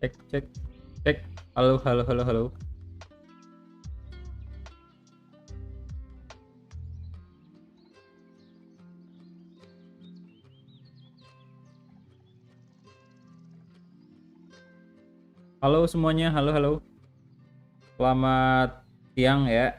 Cek, cek, cek. Halo, halo, halo, halo. Halo semuanya, halo, halo. Selamat siang ya.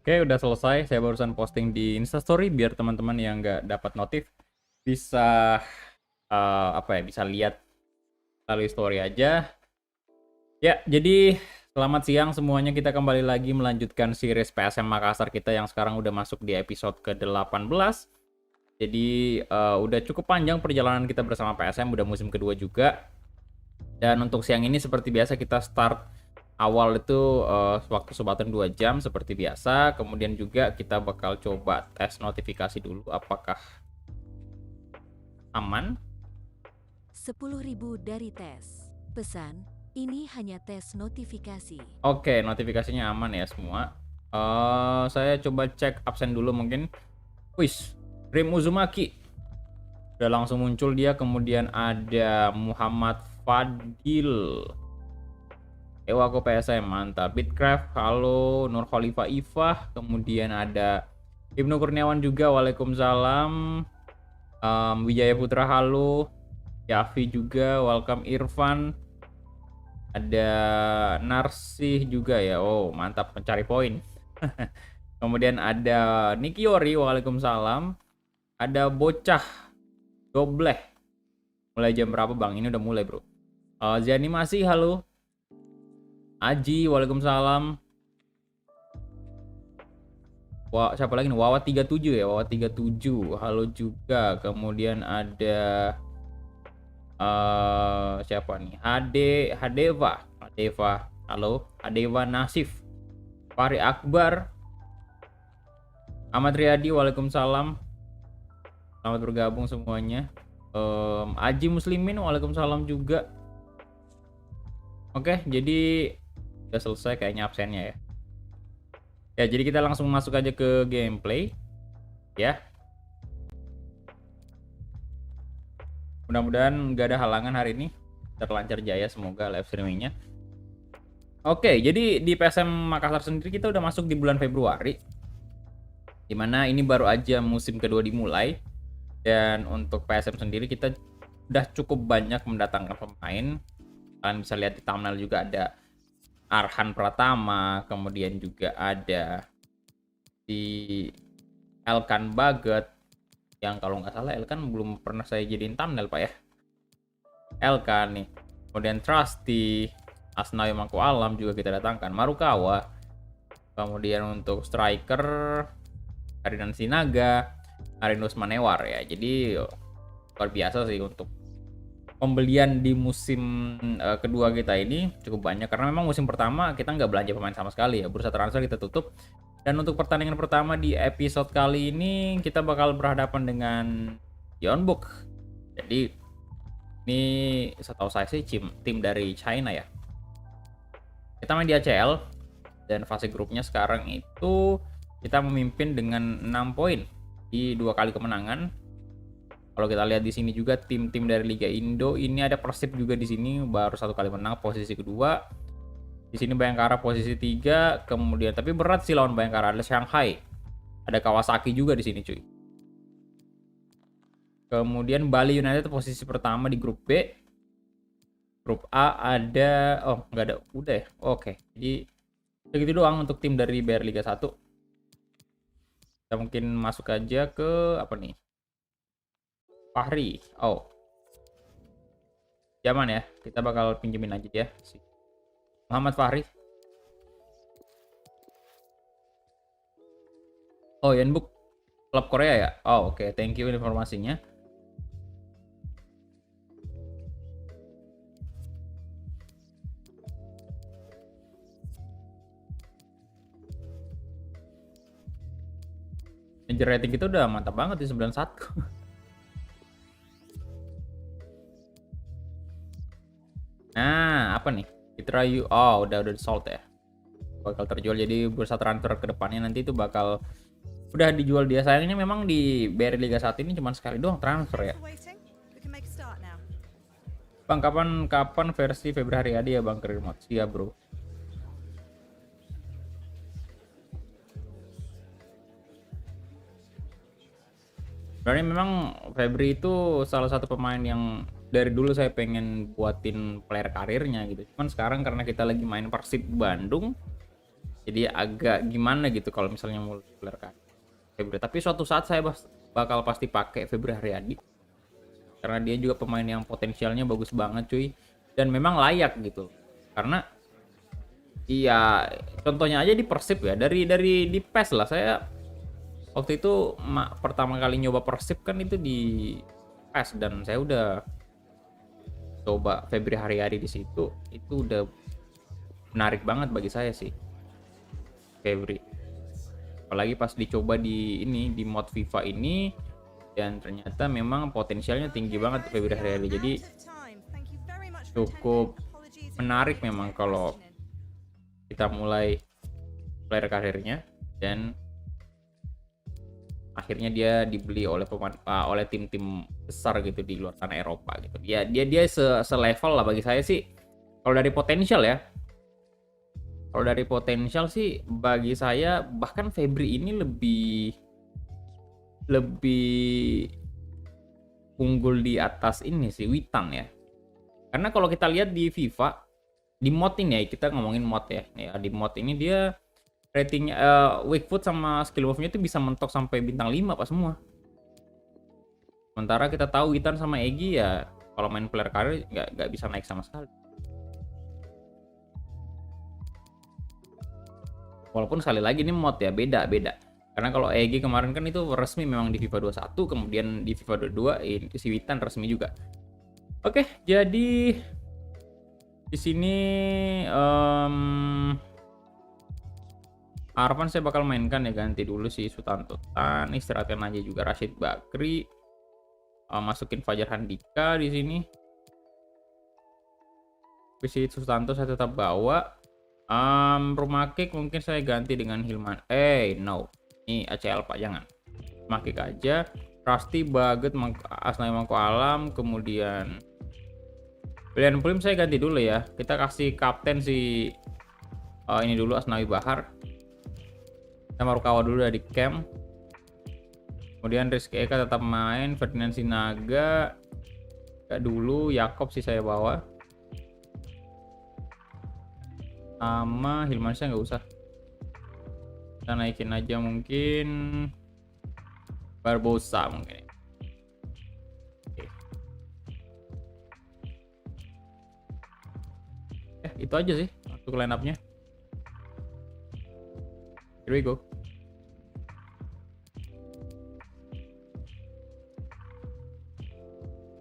Oke, udah selesai. Saya barusan posting di Instastory biar teman-teman yang nggak dapat notif bisa bisa lihat melalui story aja. Ya, jadi selamat siang semuanya. Kita kembali lagi melanjutkan series PSM Makassar kita yang sekarang udah masuk di episode ke-18. Jadi udah cukup panjang perjalanan kita bersama PSM, udah musim kedua juga. Dan untuk siang ini seperti biasa kita start awal itu waktu sebatan 2 jam seperti biasa. Kemudian juga kita bakal coba tes notifikasi dulu apakah aman. 10.000 dari tes. Pesan, ini hanya tes notifikasi. Oke, notifikasinya aman ya semua. Saya coba cek absen dulu mungkin. Wis, Rim Uzumaki. Udah langsung muncul dia, kemudian ada Muhammad Fadil. Ewako PSM, mantap. Bitcraft, halo. Nur Khalifah Ifah, kemudian ada Ibnu Kurniawan juga, waalaikumsalam. Wijaya Putra, halo. Yafi juga, welcome. Irfan, ada Narsih juga ya. Oh, mantap, mencari poin. Kemudian ada Nikiori, waalaikumsalam. Ada Bocah Dobleh. Mulai jam berapa bang? Ini udah mulai bro. Ziani masih, halo. Aji, waalaikumsalam. Wah, siapa lagi nih? Wawa 37 ya, Wawa 37. Halo juga. Kemudian ada siapa nih? Hadeva. Halo, Hadeva Nasif. Fahri Akbar. Ahmad Riyadi, waalaikumsalam. Selamat bergabung semuanya. Aji Muslimin, waalaikumsalam juga. Oke, jadi udah selesai kayaknya absennya ya. Ya, jadi kita langsung masuk aja ke gameplay. Ya. Mudah-mudahan nggak ada halangan hari ini. Terlancar jaya semoga live streamingnya. Oke, jadi di PSM Makassar sendiri kita udah masuk di bulan Februari. Dimana ini baru aja musim kedua dimulai. Dan untuk PSM sendiri kita udah cukup banyak mendatangkan pemain. Kalian bisa lihat di thumbnail juga ada Arhan Pratama, kemudian juga ada di Elkan Baget, yang kalau nggak salah Elkan belum pernah saya jadiin thumbnail pak ya. Elkan nih, kemudian Trusty, Asnawi Mangku Alam juga kita datangkan, Marukawa, kemudian untuk striker Ferdinand Sinaga, Arinus Manewar ya. Jadi luar biasa sih untuk pembelian di musim kedua kita ini cukup banyak, karena memang musim pertama kita nggak belanja pemain sama sekali ya, bursa transfer kita tutup. Dan untuk pertandingan pertama di episode kali ini kita bakal berhadapan dengan Yeonbuk. Jadi ini setahu saya sih tim dari China ya. Kita main di ACL dan fase grupnya sekarang itu kita memimpin dengan 6 poin di 2 kali kemenangan. Kalau kita lihat di sini juga tim-tim dari Liga Indo, ini ada Persib juga di sini baru 1 kali menang, posisi kedua. Di sini Bayangkara posisi 3, kemudian tapi berat sih lawan Bayangkara, ada Shanghai. Ada Kawasaki juga di sini cuy. Kemudian Bali United posisi pertama di grup B. Grup A ada nggak ada, udah ya. Oke. Jadi segitu doang untuk tim dari BR Liga 1. Kita mungkin masuk aja ke apa nih? Fahri. Oh. Zaman ya. Kita bakal pinjemin aja ya. Muhammad Fahri. Oh, Yeonbuk. Klub Korea ya? Oh, oke, thank you informasinya. Major rating kita udah mantap banget di 91. Nah, apa nih? Citra U. Oh, udah sold ya. Bakal terjual, jadi bursa transfer ke depannya nanti itu bakal udah dijual dia. Sayangnya memang di BRI Liga saat ini cuma sekali doang transfer ya. Bang, kapan versi Febri Haryadi ya Bang Career Mode? Iya, Bro. Sebenarnya memang Febri itu salah satu pemain yang dari dulu saya pengen buatin player karirnya gitu. Cuman sekarang karena kita lagi main Persib Bandung, jadi agak gimana gitu kalau misalnya mau player karir Febri. Tapi suatu saat saya bakal pasti pakai Febri Haryadi karena dia juga pemain yang potensialnya bagus banget cuy, dan memang layak gitu. Karena iya, contohnya aja di Persib ya, dari di PES lah, saya waktu itu pertama kali nyoba Persib kan itu di PES, dan saya udah coba Febri Haryadi di situ. Itu udah menarik banget bagi saya sih Febri, apalagi pas dicoba di mod FIFA ini, dan ternyata memang potensialnya tinggi banget Febri Haryadi. Jadi cukup menarik memang kalau kita mulai player karirnya, dan akhirnya dia dibeli oleh oleh tim-tim besar gitu di luar tanah Eropa gitu. Dia selevel lah bagi saya sih. Kalau dari potensial ya, kalau dari potensial sih bagi saya bahkan Febri ini lebih unggul di atas ini sih Witan ya. Karena kalau kita lihat di FIFA, di mod ini ya, kita ngomongin mod ya. Ya di mod ini dia ratingnya weak foot sama skill move-nya itu bisa mentok sampai bintang 5 pas semua. Sementara kita tahu Witan sama Egy ya kalau main player karir nggak bisa naik sama sekali. Walaupun sekali lagi ini mod ya, beda. Karena kalau Egy kemarin kan itu resmi memang di FIFA 21, kemudian di FIFA 22 si Witan resmi juga. Oke, jadi di sini Arvan saya bakal mainkan ya, ganti dulu si Sutanto Tan, istirahatkan aja juga Rashid Bakri, masukin Fajar Handika di sini. Si Sutanto saya tetap bawa. Rumah kick mungkin saya ganti dengan Hilman. No, ini ACL Pak, jangan. Rumah kick aja. Rusty, Baget, Asnawi Mangko Alam, kemudian pilihan Prim saya ganti dulu ya. Kita kasih kapten si ini dulu, Asnawi Bahar. Sama Rukawa dulu dari camp. Kemudian Rizky Eka tetap main, Ferdinand Sinaga dulu, Yakob sih saya bawa. Sama Hilmansyah nggak usah. Kita naikin aja mungkin Barbosa mungkin. Oke. Itu aja sih untuk line up-nya. Here we go.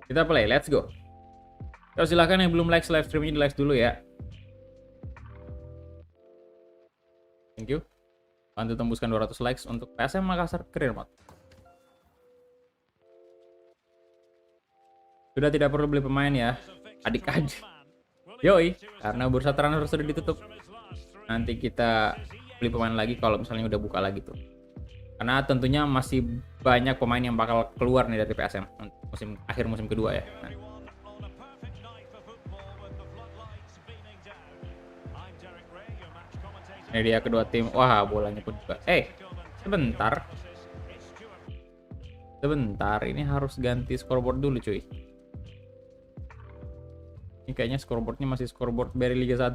Kita play, let's go. Yo, silahkan yang belum like live streamnya di like dulu ya. Thank you. Bantu tembuskan 200 likes untuk PSM Makassar Career Mode. Sudah tidak perlu beli pemain ya, adik aja. Yoi, karena bursa transfer sudah ditutup. Nanti kita beli pemain lagi kalau misalnya udah buka lagi tuh. Karena tentunya masih banyak pemain yang bakal keluar nih dari PSM akhir musim kedua ya. Nah. Ini dia kedua tim. Wah, bolanya pun juga. Sebentar. Ini harus ganti scoreboard dulu cuy. Ini kayaknya scoreboardnya masih scoreboard dari Liga 1.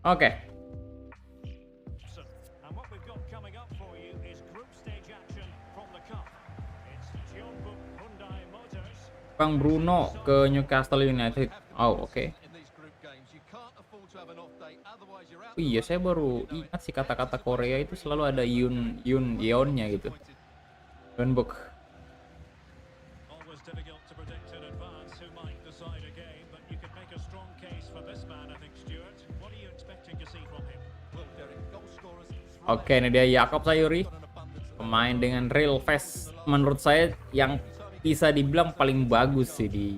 Oke. Bang Bruno ke Newcastle United. Oh, oke. Oh iya, saya baru ingat sih kata-kata Korea itu selalu ada Yeonnya gitu. Yeonbuk. Oke, ini dia Yakob Sayuri, pemain dengan real face. Menurut saya yang bisa dibilang paling bagus sih di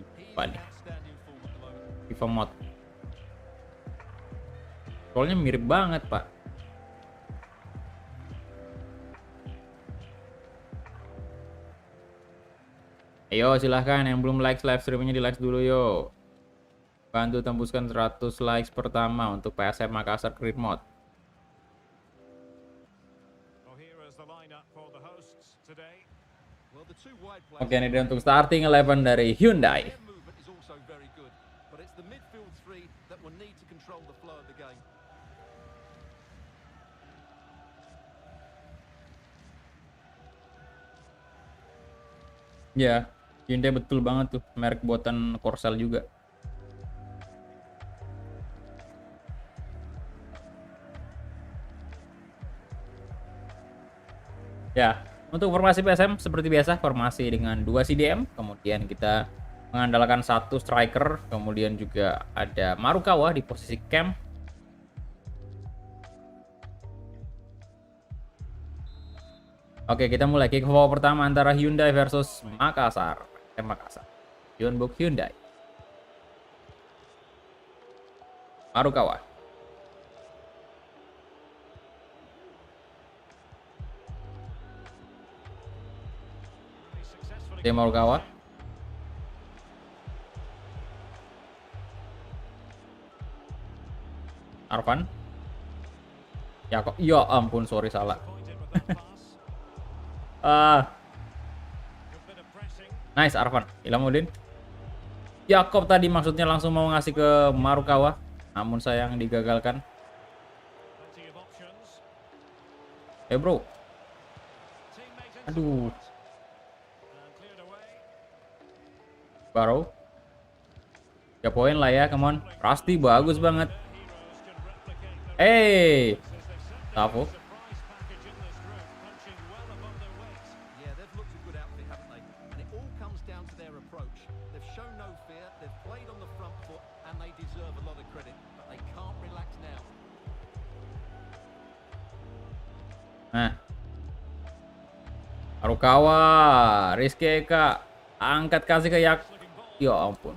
FIFA Mode. Soalnya mirip banget, Pak. Ayo silahkan yang belum like live streamnya di like dulu yo. Bantu tembuskan 100 likes pertama untuk PSM Makassar Career Mode. Oke, ini dia untuk starting 11 dari Hyundai. Ya, Hyundai betul banget tuh, merek buatan Korsel juga. Ya, untuk formasi PSM seperti biasa, formasi dengan 2 CDM, kemudian kita mengandalkan 1 striker, kemudian juga ada Marukawa di posisi cam. Oke, kita mulai kick off pertama antara Hyundai versus Makassar. Makassar. Yeonbuk Hyundai. Marukawa. Oke, Marukawa. Arvan. Ya kok, ya ampun, sorry salah. Nice Arvan, Ilamuddin. Yakob tadi maksudnya langsung mau ngasih ke Marukawa, namun sayang digagalkan. Bro. Aduh. Barrow. 3 poin lah ya, come on. Rusty bagus banget. Tavo. Nah, Marukawa, Rizky Eka, angkat kasih ke Yak. Ya ampun.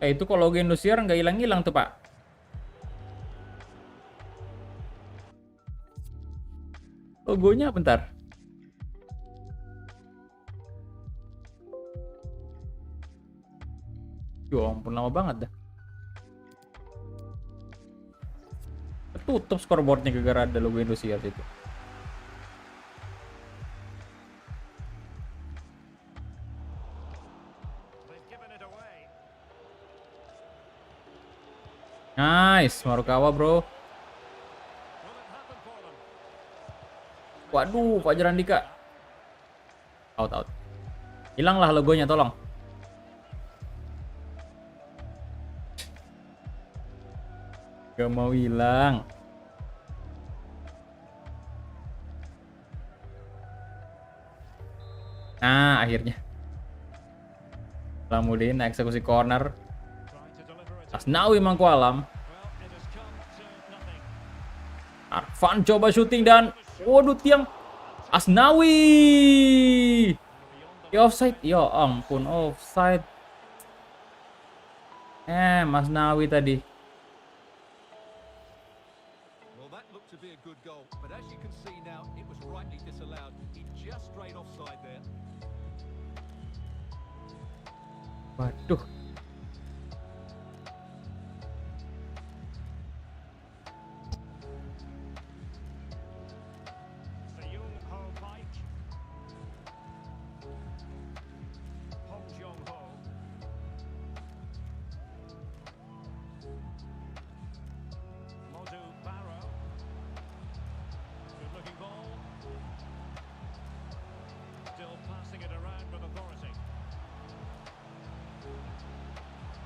Itu kalau logo Indosiar nggak hilang-hilang tuh, Pak. Logonya bentar. Ya ampun, lama banget dah. Tutup scoreboardnya gara-gara ada logo Indosiar itu. Nice, Marukawa bro. Waduh, Fajar Andika. Out. Hilanglah logonya, tolong. Gak mau hilang. Nah, akhirnya. Ilamuddin eksekusi corner. Asnawi Mangkualam. Arvan coba syuting dan waduh tiang. Asnawi. Offside. Ya ampun, offside. Mas Nawi tadi. Waduh.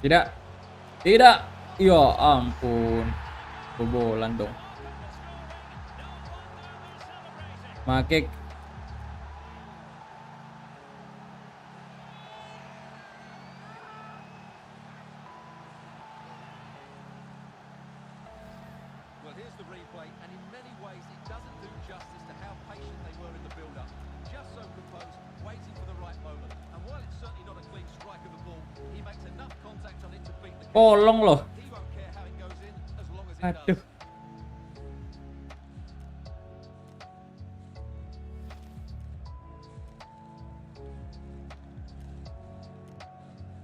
Tidak. Tidak. Ya ampun. Bobolan dong. Make Well, here's the replay, and in many ways it doesn't do justice to how patient they were in the build-up. Just so composed, waiting for the right moment. And while it's certainly not a clean strike of the ball, he makes enough contact on it to beat the keeper. kolong loh. He won't care how it goes in, as long as it Aduh. does.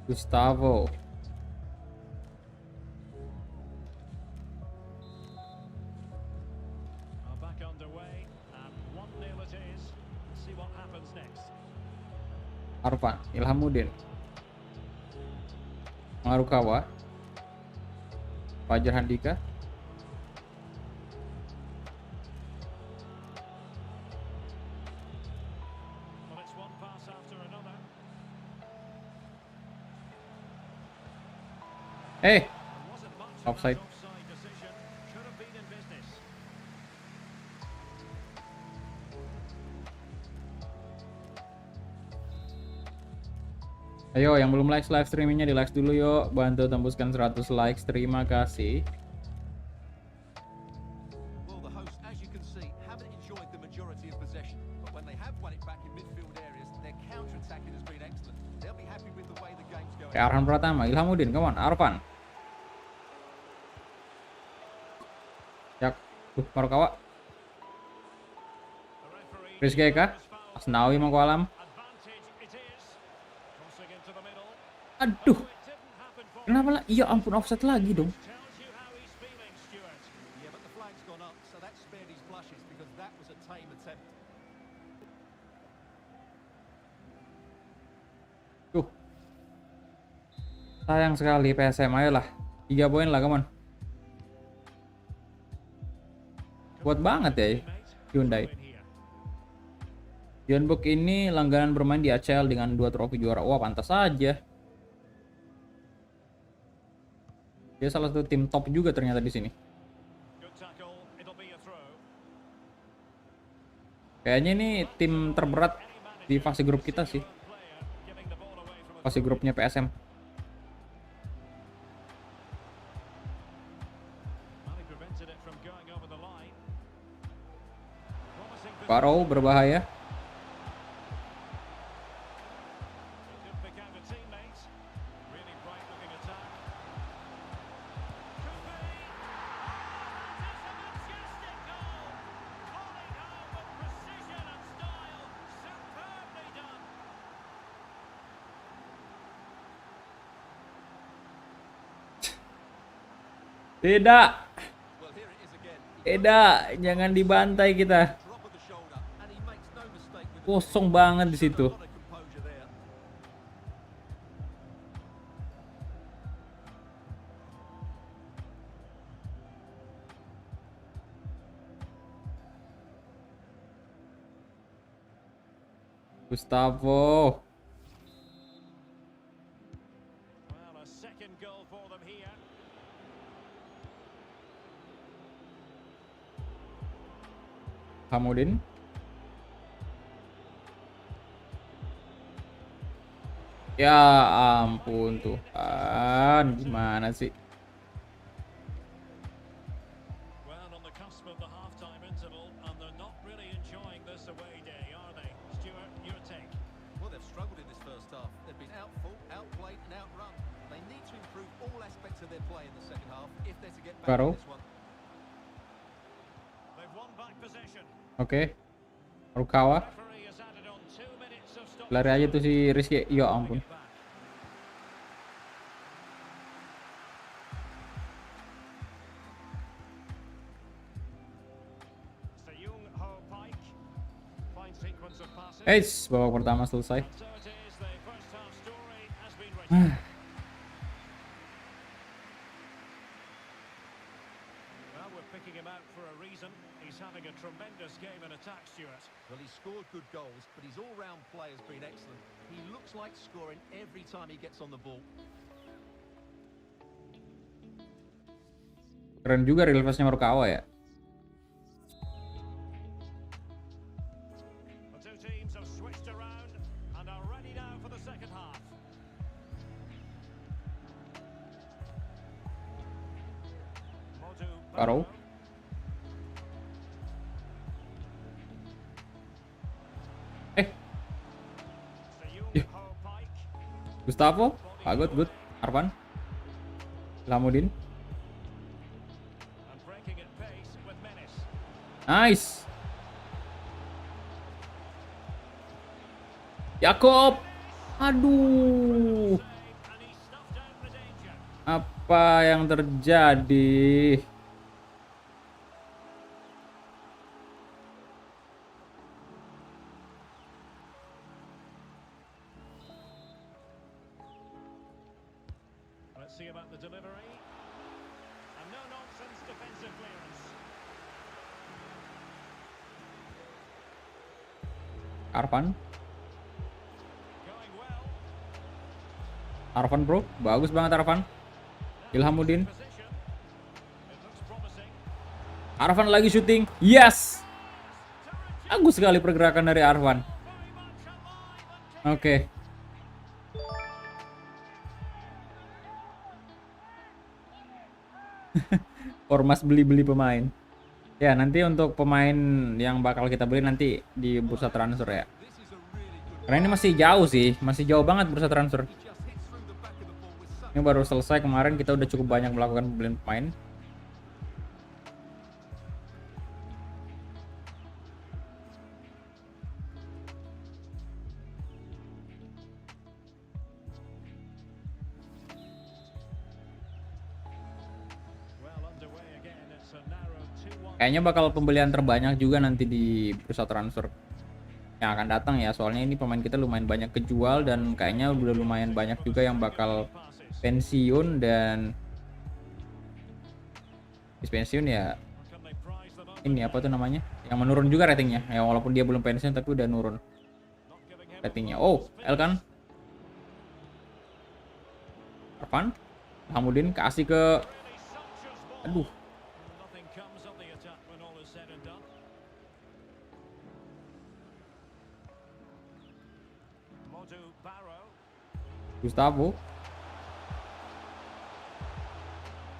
Gustavo. Are back underway, and 1-0 it is. Let's see what happens next. Arfan, Ilhamuddin. Marukawa. Fajar Handika. Well, it's one pass after another. Eh, There wasn't much of Offside. that offside decision. Could have been in business. ayo yang belum likes live streamingnya di likes dulu yuk. Bantu tembuskan 100 likes. Terima kasih. Well, the hosts, as you can see, haven't enjoyed the majority of possession. But when they have won it back in midfield areas, their counter-attacking has been excellent. They'll be happy with the way the game's going. Kayak Arhan Pratama, Ilhamuddin, come on, Arfan. Yak, Marukawa. The referee Rizky Eka. declares foul. Asnawi Mangkualam. Advantage it is. Crossing into the middle. Aduh, Oh, it didn't happen for kenapa lah? Iya ampun, offside lagi dong. Tells you how he's feeling, Stuart. Yeah, but the flag's gone up, so that spared his blushes because that was a tame attempt. Tuh. Sayang sekali PSM, ayolah. 3 poin lah, come on. Kuat banget ya Hyundai. Win here. Jeonbuk ini langganan bermain di ACL dengan 2 trofi juara. Wah, pantas saja. Dia salah satu tim top juga ternyata di sini. Good tackle. It'll be a throw. Kayaknya ini tim terberat di fase grup kita sih. Player giving the ball away from a Fase grupnya PSM. Well, he prevented it from going over the line. Promising Barrow berbahaya. He could pick out a teammate. Really bright looking attack. Could be. Just a majestic goal. Calling home with precision and style. Superbly done. Tidak. Well, here it is again. Tidak, jangan dibantai kita. Drop of the shoulder, and he makes no mistake with Kosong banget di situ. a lot of composure there. Gustavo. Well, a second goal for them here. Hamudin. Ya ampun Tuhan, gimana sih? Well, on the cusp of the half-time interval, and they're not really enjoying this away day, are they? Stuart, your take. Well, they've struggled in this first half. They've been outfought, outplayed, and outrun. They need to improve all aspects of their play in the second half if they're to get back Barrow. in this one. They've won back possession. Oke. Marukawa. Referee has added on 2 minutes of stoppage Lari aja tuh time. si Rizky. Ya ampun. Bring it back. Seung Ho Pike. Fine sequence of passes. Eits, babak pertama selesai. So it is, the first half story has been written. Well, we're picking him out for a reason. He's having a tremendous game in attack, Stuart. Well, he's scored good goals, but his all-round play has been excellent. He looks like scoring every time he gets on the ball. Keren juga release-nya Marukawa ya. The two teams have switched around and are ready now for the second half. Modu Barrow. Eh, Seyung Ho Pike. Gustavo. Good. Arvan. Lamudin. And breaking at pace with menace. Nice. Yakob. Aduh. And he snuffed out the danger. Apa yang terjadi? Let's see about the delivery. And no nonsense defensive clearance. Arvan. Going well. Arvan bro. Bagus banget Arvan. Ilhamuddin. Position. It looks promising. Arvan lagi syuting. Yes. Bagus sekali pergerakan dari Arvan. Very much alive and Oke. Ormas beli-beli pemain. Ya, nanti untuk pemain yang bakal kita beli nanti di bursa transfer ya. This is a really good. Karena ini masih jauh sih, masih jauh banget bursa transfer. He just hits through the back of the ball with such. Ini baru selesai kemarin, kita udah cukup banyak melakukan pembelian pemain. well underway again. It's a narrow 2-1. Kayaknya bakal pembelian terbanyak juga nanti di bursa transfer yang akan datang ya. Soalnya ini pemain kita lumayan banyak kejual dan kayaknya udah lumayan banyak juga yang bakal Passes. pensiun dan habis pensiun ya. Can they prize the moment? Ini apa tuh namanya? Yang menurun juga ratingnya. Ya walaupun dia belum pensiun tapi udah nurun Not giving him ratingnya. Oh, Elkan. Arvan. Hamudin kasih ke really sumptuous ball. aduh. Nothing comes of the attack when all is said and done. Modu Barrow. Gustavo.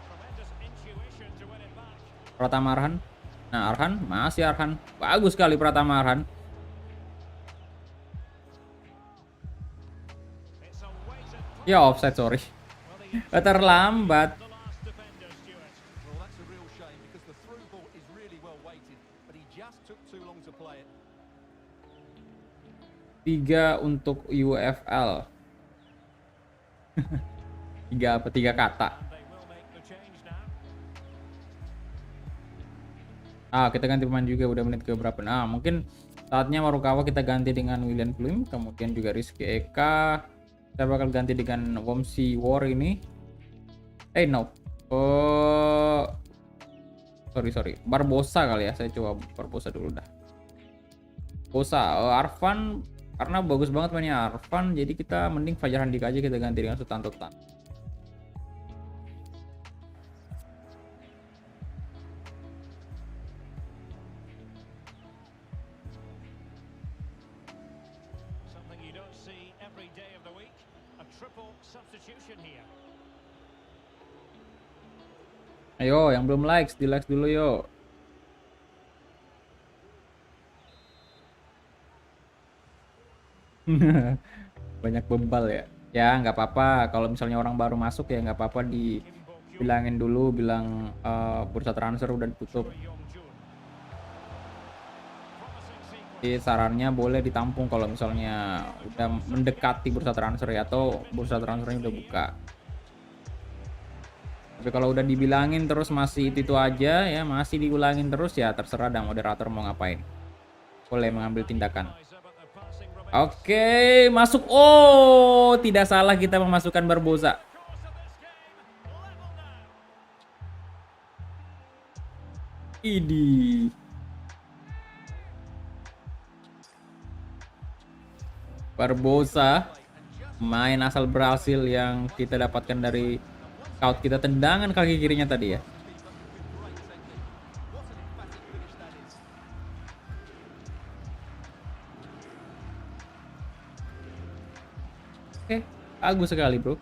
Tremendous intuition to win it back. Pratama Arhan. Nah, Arhan, masih Arhan. Bagus sekali Pratama Arhan. It's a weighted push. Ya offside, sorry. Well, the Terlambat. the last defender, Stuart. Well, that's a real shame because the through ball is really well weighted, but he just took too long to play it. 3 untuk UFL. 3 apa? 3 kata. And they will make the change now. Kita ganti pemain juga udah menit ke berapa? Nah, mungkin saatnya Marukawa kita ganti dengan William Flim, kemudian juga Rizky Eka. Kita bakal ganti dengan Womsi War ini. No. Sorry. Barbosa kali ya. Saya coba Barbosa dulu dah. Barbosa, Arvan karena bagus banget mainnya Arvan, jadi kita mending Fajar Handika aja kita ganti dengan Sutanto Tan. Something you don't see every day of the week. A triple substitution here. Ayo, yang belum likes, di likes dulu yo. Banyak bebal ya. Ya nggak apa-apa. Kalau misalnya orang baru masuk ya nggak apa-apa dibilangin dulu, bilang bursa transfer udah ditutup. Yongjun. Promising sequence. Jadi sarannya boleh ditampung kalau misalnya udah mendekati bursa transfer ya, atau bursa transfernya udah buka. Tapi kalau udah dibilangin terus masih itu aja ya, masih diulangin terus ya, terserah dah moderator mau ngapain. Boleh mengambil tindakan. But the passing remains. Oke, masuk. Oh, tidak salah kita memasukkan Barbosa. Course of this game, level now. Idi. Barbosa, main asal Brasil yang kita dapatkan dari scout kita, tendangan kaki kirinya tadi ya. Bagus sekali, bro.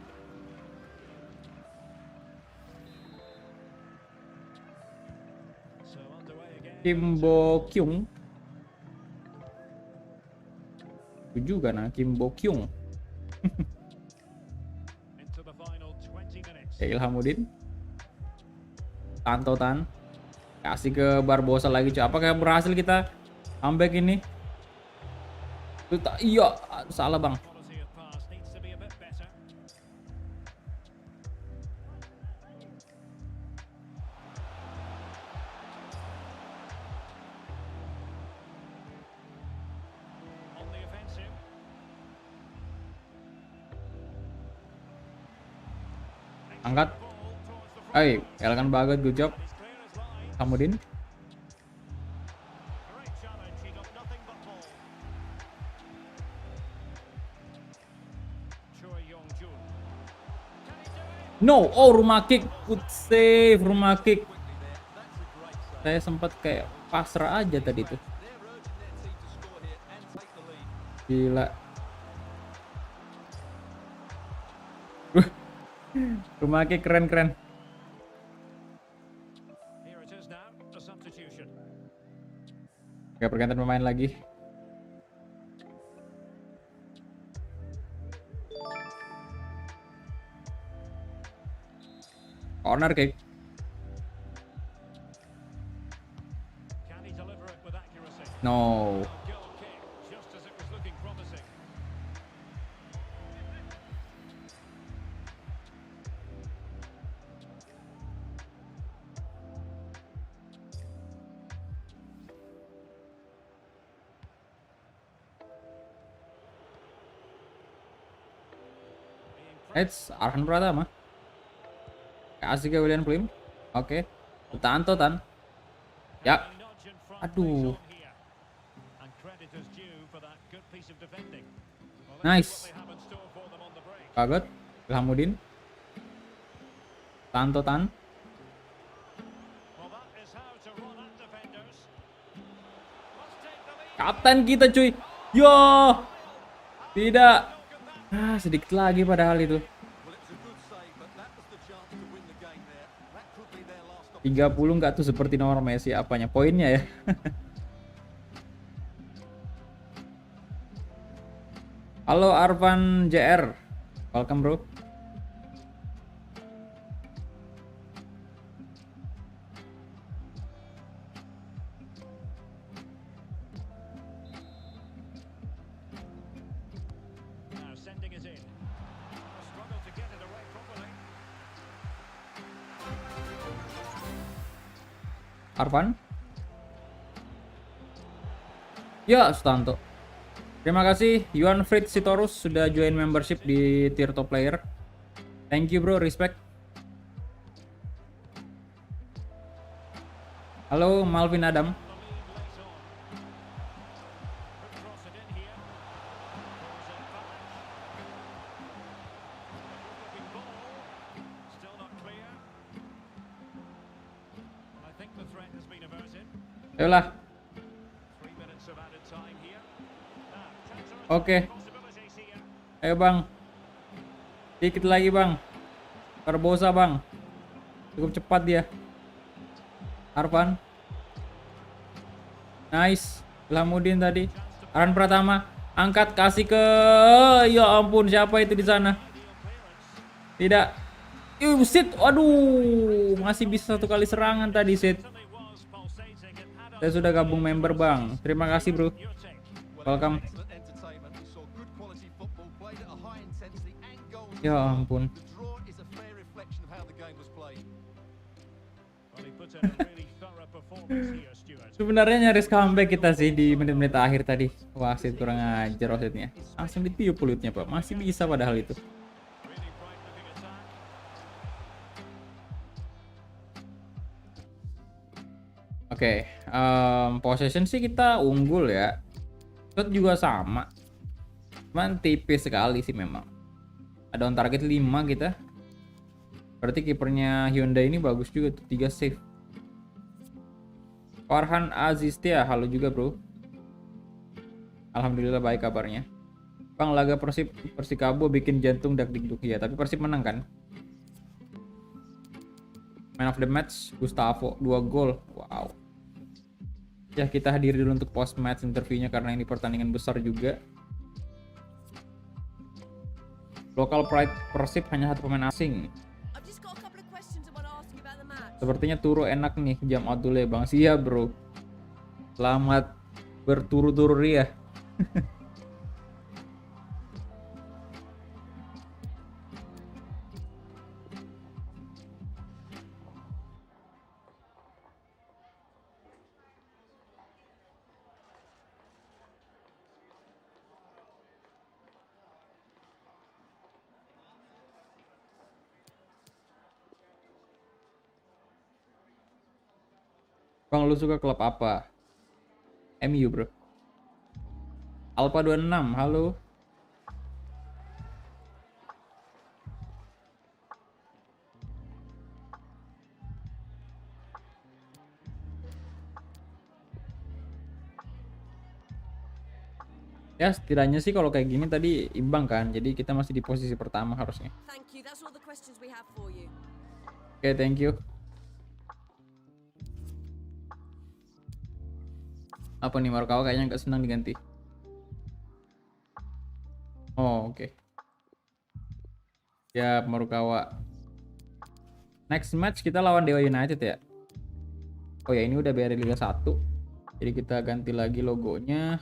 So underway again. Kim Bo Kyung. Setuju kan, Kim Bo Kyung. Into the final 20 minutes. Ya, Ilhamuddin. Tantotan. Kasih ke Barbosa lagi, cuy. Apakah berhasil kita comeback ini? Iya, salah bang. Quality of pass needs to be a bit better. On the offensive. Angkat. Ball towards the front. Hai, elegan banget, good job. He's clear as line. Ilhamuddin. Great challenge. He got nothing but ball. Choi Yong-jun. Can he do it? No, oh rumah kick, good save, rumah kick. Saya sempat kayak pasrah aja tadi tuh. They're urging their team to score here and take the lead. Gila. Rumah kick keren-keren. Here it is now. A substitution. Oke, pergantian pemain lagi. Corner kick. Can he deliver it with accuracy? No. Goal kick, just as it was looking promising. It's Arhan Pratama. Kasih ke William Plim. Oke. Tanto tan. Ya. A nudge in front Aduh. plays on here. And credit is due for that good piece of defending. Well, let's Nice. see what they have in store for them on the break. Bagot. Ilhamuddin. Tanto tan. Well, that is how to run at defenders. Must take the lead. Kapten kita cuy. Yo. Tidak. Ah, sedikit lagi padahal itu. Well, it was a good save, but that was the chance to win the game there. That could be their last 30 nggak tuh seperti nomor Messi apanya poinnya ya. Halo Arvan JR. Welcome bro. Now sending it in. A struggle to get it away properly. Arvan. Ya, Sutanto. Terima kasih Yuan Fritz Sitorus sudah join membership di tier top player. Thank you bro, respect. Halo Malvin Adam. The lead lays on. Could cross it in here. Throws it back. Looking ball. Still not clear. I think the threat has been averted. Ayolah. 3 minutes of added time here. Now, Oke. possibilities here. Ayo bang. Dikit lagi bang. Barbosa bang. Cukup cepat dia. Arvan. Nice. Ilhamuddin tadi. Arhan Pratama. Angkat kasih ke. Ya ampun siapa itu di sana? Tidak. Sid. Waduh. Masih bisa satu kali serangan tadi Sid. Certainly was pulsating. It had Saya sudah gabung member bang. Terima kasih bro. your take. Welcome. excellent entertainment. We saw good quality football played at a high intensity and goals. Ya ampun. The draw is a fair reflection of how the game was played. Well, he put in a really thorough performance here, Stuart. Sebenarnya nyaris comeback kita sih di menit-menit akhir tadi. Wasit kurang ajar wasitnya. Langsung ditiup pelutnya pak. Masih bisa padahal itu. Really bright looking attack. Oke, possession sih kita unggul ya. Shot juga sama. Cuman tipis sekali sih memang. Ada on target 5 kita. Berarti kipernya Hyundai ini bagus juga tuh 3 save. Farhan Aziztia, halo juga bro. Alhamdulillah baik kabarnya. Bang, laga Persib Persikabo bikin jantung dak dikduk ya, tapi Persib menang kan? Man of the match Gustavo 2 gol. Wow. Ya, kita hadiri dulu untuk post match interviewnya karena ini pertandingan besar juga. Local pride Persib hanya satu pemain asing. I've just got a couple of questions I want to ask you about the match. Sepertinya turu enak nih jam out dulu ya Bang. Siap bro. Selamat berturu-turu ya. Bang, lu suka klub apa? MU bro. Alpha 26, halo. Ya setidaknya sih kalau kayak gini tadi imbang kan. Jadi kita masih di posisi pertama harusnya. Thank you. That's all the questions we have for you. Oke, thank you. Apa nih, Markawa kayaknya nggak senang diganti. Oh, oke. Ya, Marukawa. Next match kita lawan Dewa United ya. Oh ya, ini udah BRI Liga 1. Jadi kita ganti lagi logonya.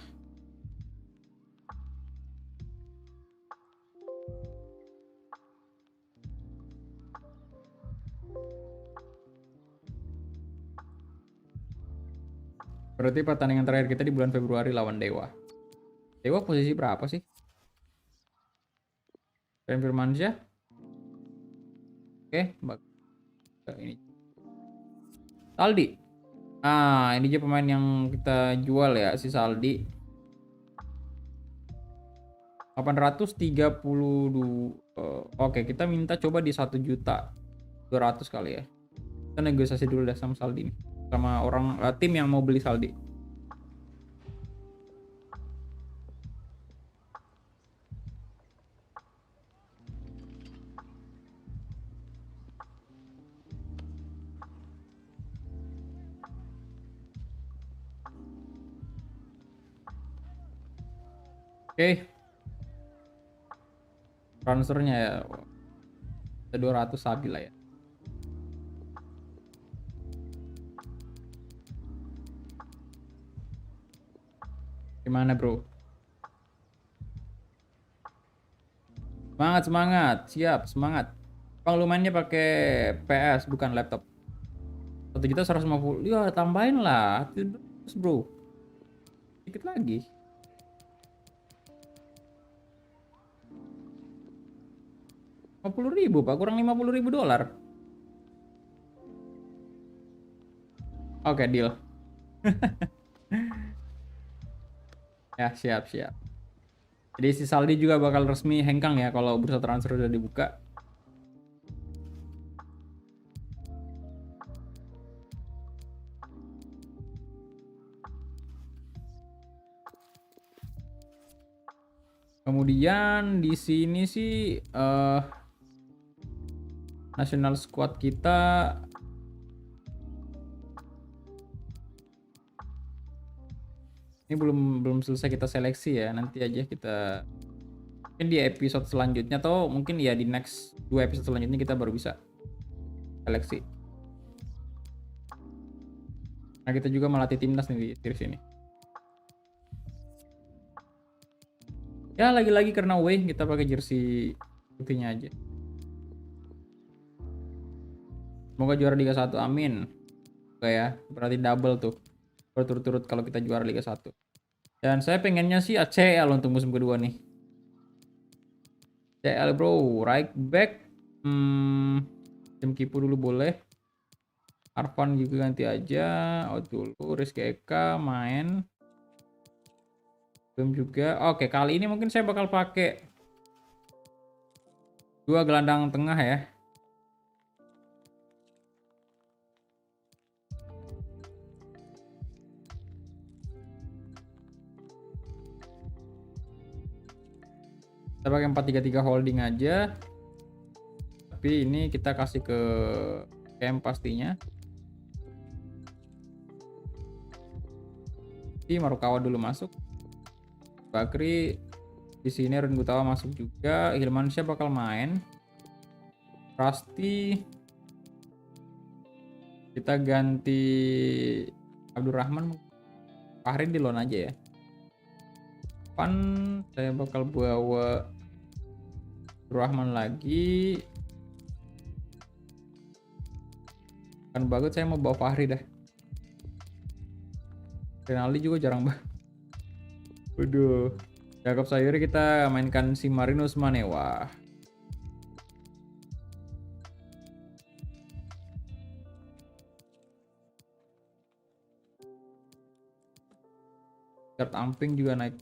Berarti pertandingan terakhir kita di bulan Februari lawan Dewa. Dewa posisi berapa sih? Ren Firmansyah. Oke, ini. Saldi. Ah, ini dia pemain yang kita jual ya, si Saldi. 832. Oke, kita minta coba di 1.200.000 kali ya. Kita negosiasi dulu deh sama Saldi nih. Sama orang tim yang mau beli Saldi. Oke. Transfernya ya 200 stabil lah ya. Gimana bro? Semangat semangat, siap semangat. Bang, lu mainnya pakai PS bukan laptop. 1.150.000, ya tambahin lah terus bro. Dikit lagi. $50.000 pak, kurang $50.000. Oke, deal. Ya, siap. Jadi si Saldi juga bakal resmi hengkang ya kalau bursa transfer udah dibuka. Kemudian di sini sih national squad kita ini belum selesai kita seleksi ya. Nanti aja kita mungkin di episode selanjutnya atau mungkin ya di next 2 episode selanjutnya kita baru bisa seleksi. Nah, kita juga melatih timnas nih di series ini. Ya lagi-lagi karena away kita pakai jersey putihnya aja. Semoga juara Liga 1, amin. Oke ya, berarti double tuh berturut-turut kalau kita juara Liga 1. Dan saya pengennya sih ACL untuk musim kedua nih. ACL bro, right back. Tim Kipu dulu boleh. Arfan juga ganti aja. Out dulu, Rizky Eka main. Belum juga. Oke, kali ini mungkin saya bakal pakai 2 gelandang tengah ya. Kita pakai 4-3-3 holding aja. Tapi ini kita kasih ke camp pastinya. Di Marukawa dulu masuk. Bakri di sini, Run Gutawa masuk juga. Hilmansyah bakal main. Rasti kita ganti Abdurrahman. Fahri di loan aja ya. Pan saya bakal bawa Abdurrahman lagi. Kan bagus, saya mau bawa Fahri dah. Renaldi juga jarang banget. Waduh. Jakob Sayuri kita mainkan si Marinus Manewa. Kurt Amping juga naik.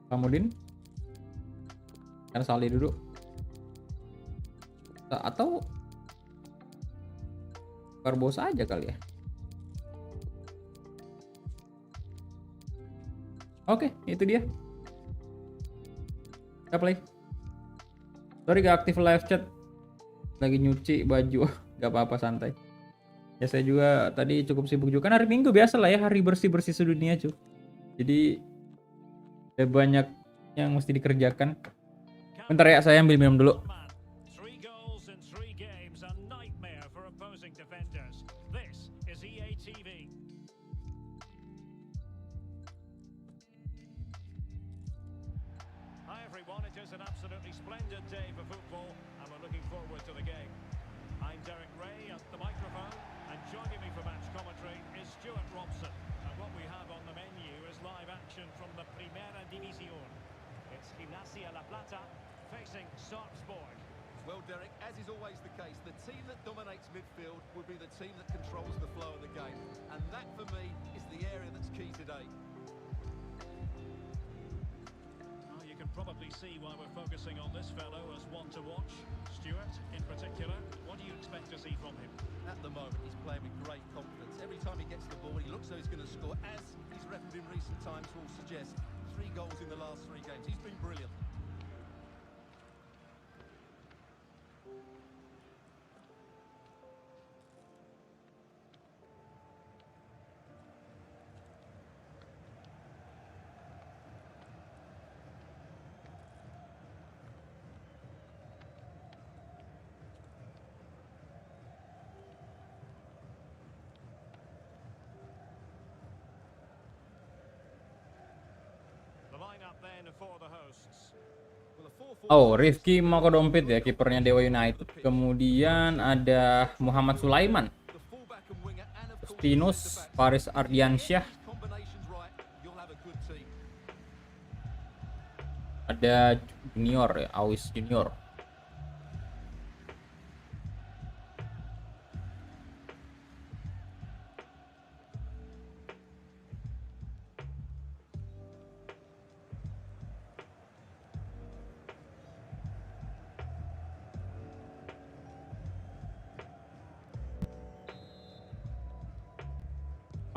Kamudin. Kan Sali duduk. Atau Barbosa aja kali ya. Oke, itu dia. Kita play. Sorry gak aktif live chat. Lagi nyuci baju. Gak apa-apa, santai. Ya saya juga tadi cukup sibuk juga. Kan hari Minggu biasa lah ya, hari bersih-bersih sedunia cuy. Jadi ada banyak yang mesti dikerjakan. Bentar ya, saya ambil minum dulu. 3 goals in 3 games, a nightmare for opposing defenders. This is EA TV. Hi everyone, it is an absolutely splendid day for football and we're looking forward to the game. I'm Derek Ray at the microphone and joining me for match commentary is Stuart Robson. And what we have on the menu is live action from the Primera División. It's Gimnasia La Plata facing Sarpsborg. Well, Derek, as is always the case, the team that dominates midfield will be the team that controls the flow of the game. And that, for me, is the area that's key today. Well, you can probably see why we're focusing on this fellow as one to watch. Stuart, in particular, what do you expect to see from him? At the moment, he's playing with great confidence. Every time he gets the ball, he looks like he's going to score. As his record in recent times will suggest, 3 goals in the last 3 games. He's been brilliant. The lineup then for the hosts. Well, a 4-4. Oh, Rifki Mokodompit ya, kipernya Dewa United. Kemudian ada Muhammad Sulaiman, The fullback and winger, and of course, Stinus, centre back. Faris Ardiansyah, These combinations right, you'll have a good team. ada Junior ya, Awis Junior.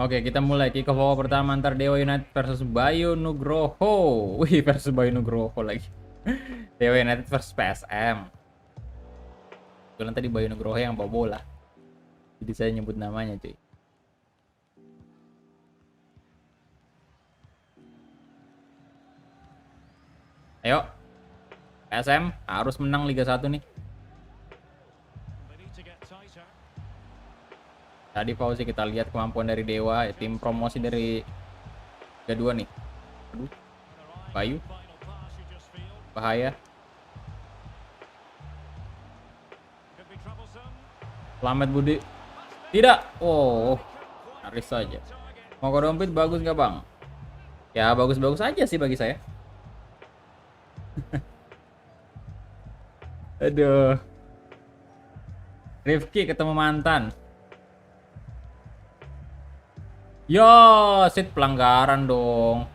Oke, kita mulai kick off babak pertama antar Dewa United versus Bayu Nugroho. Wih, versus Bayu Nugroho lagi. Dewa United versus PSM. Kebetulan tadi Bayu Nugroho yang bawa bola. Jadi saya nyebut namanya, cuy. Ayo. PSM harus menang Liga 1 nih. They need to get tighter. Tadi Fauzi kita lihat kemampuan dari Dewa, ya, tim promosi dari Liga 2 nih. Aduh, Bayu, Final pass you just feel bahaya. could be troublesome. Selamat Budi. Tidak. Oh, nyaris saja. Mokodompit bagus nggak bang? Ya bagus-bagus aja sih bagi saya. Aduh. Rifki ketemu mantan. Yo, sit pelanggaran dong.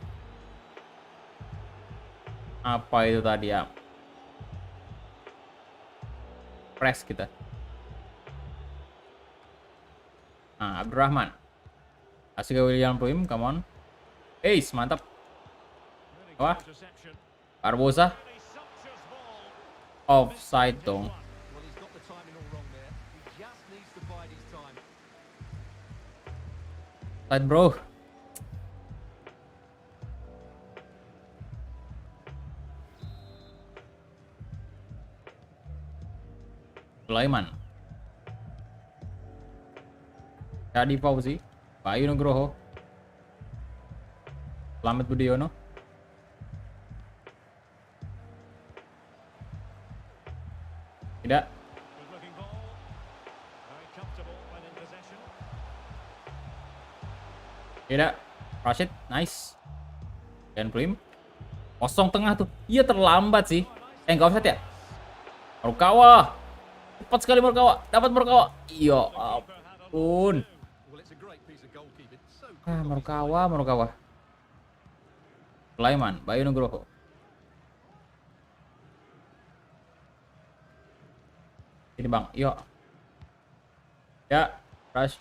Apa itu tadi ya? Press kita. Nah, Abdurrahman. Kasih ke William Pluim, come on. Ace, mantap. Really Wah. good interception. Barbosa, Really sumptuous ball. offside dong. Well, he's got the timing all wrong there. He just needs to bide his time. Offside bro. Sulaiman. Jadi Fauzi, Bayu Nugroho, Slamet Budiono. Tidak. Good looking ball. Very comfortable when in possession. Tidak. Rashid, nice. Dan Prim. Kosong tengah tuh. Iya terlambat sih. Enggak offset ya? Morukawa. Cepat sekali Morukawa. Dapat Morukawa. Iya ampun. Well, it's a great piece of goalkeeping. So Ah, Morukawa. Sulaiman, Bayu Nugroho. Ini bang, yuk. Ya, Rush.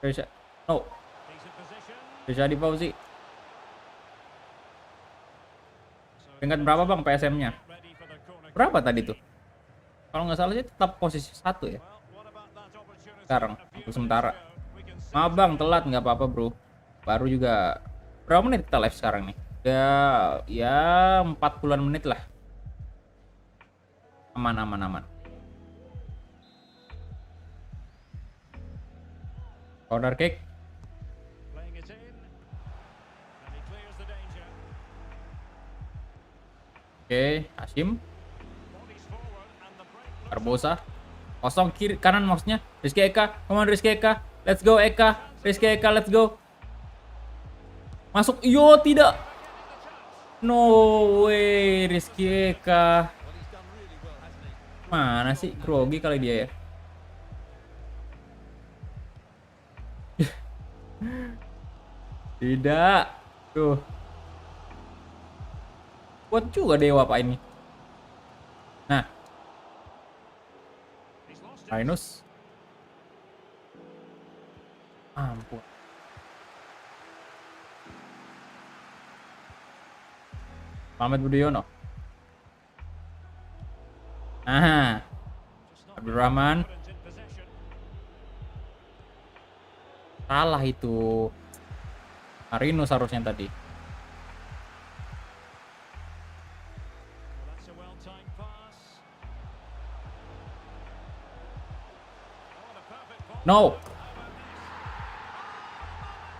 No, Decent position. bisa di Fauzi. So Peringkat berapa bang PSM-nya? ready for the corner. Berapa tadi tuh? Kalau nggak salah sih tetap posisi 1 ya. Well, what about that opportunity? Sekarang, A few untuk minutes sementara. ago, we can see Maaf bang, telat nggak apa-apa bro. Baru juga berapa menit kita live sekarang nih? Ya 40-an menit lah. Aman. Corner kick. playing it in. And he clears the danger. Oke, Hashim. Bodies forward and the break looks Barbosa. Kosong kiri kanan maksudnya. Rizky Eka. Come on Rizky Eka. Let's go Eka. Rizky Eka, let's go. Masuk. Yo, tidak. No way, Rizky Eka. well, he's done really well, hasn't he? Mana sih? Grogi kali dia ya. Tidak. Tuh. Kuat juga Dewa Pak ini. Nah, he's lost it. Linus. Ampun. Muhammad Budiono. Nah, Just not Abdurrahman. confident in possession. Salah itu. Marinus harusnya tadi. Well, that's a well-timed pass. Oh, the perfect ball. No.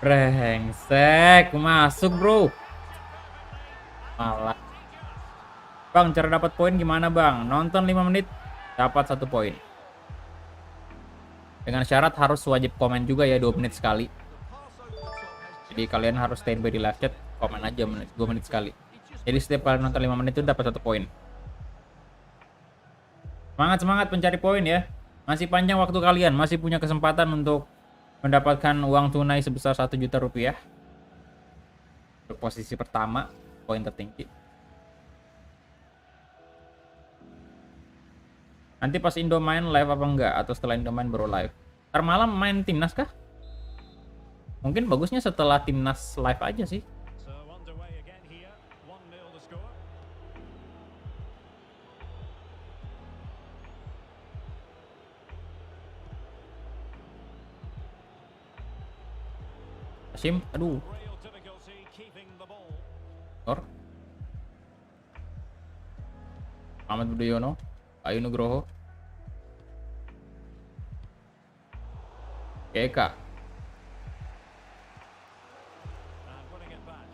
Brengsek, masuk bro. Malah. Bang, cara dapat poin gimana bang? Nonton 5 menit, dapat 1 poin. Dengan syarat harus wajib komen juga ya 2 menit sekali. Jadi kalian harus standby di live chat, komen aja 2 menit sekali. Jadi setiap kalian nonton 5 menit itu dapat 1 poin. Semangat pencari poin ya. Masih panjang waktu kalian, masih punya kesempatan untuk mendapatkan uang tunai sebesar 1 juta rupiah. Untuk posisi pertama, poin tertinggi. Nanti pas Indo main live apa enggak? Atau setelah Indo main baru live? Ntar malam main timnas kah? Mungkin bagusnya setelah timnas live aja sih. So underway again here. 1-0 the score. Hashim, aduh. Real difficulty keeping the ball. Tor. Muhammad Budiono, Bayu Nugroho. Eka. And winning it back.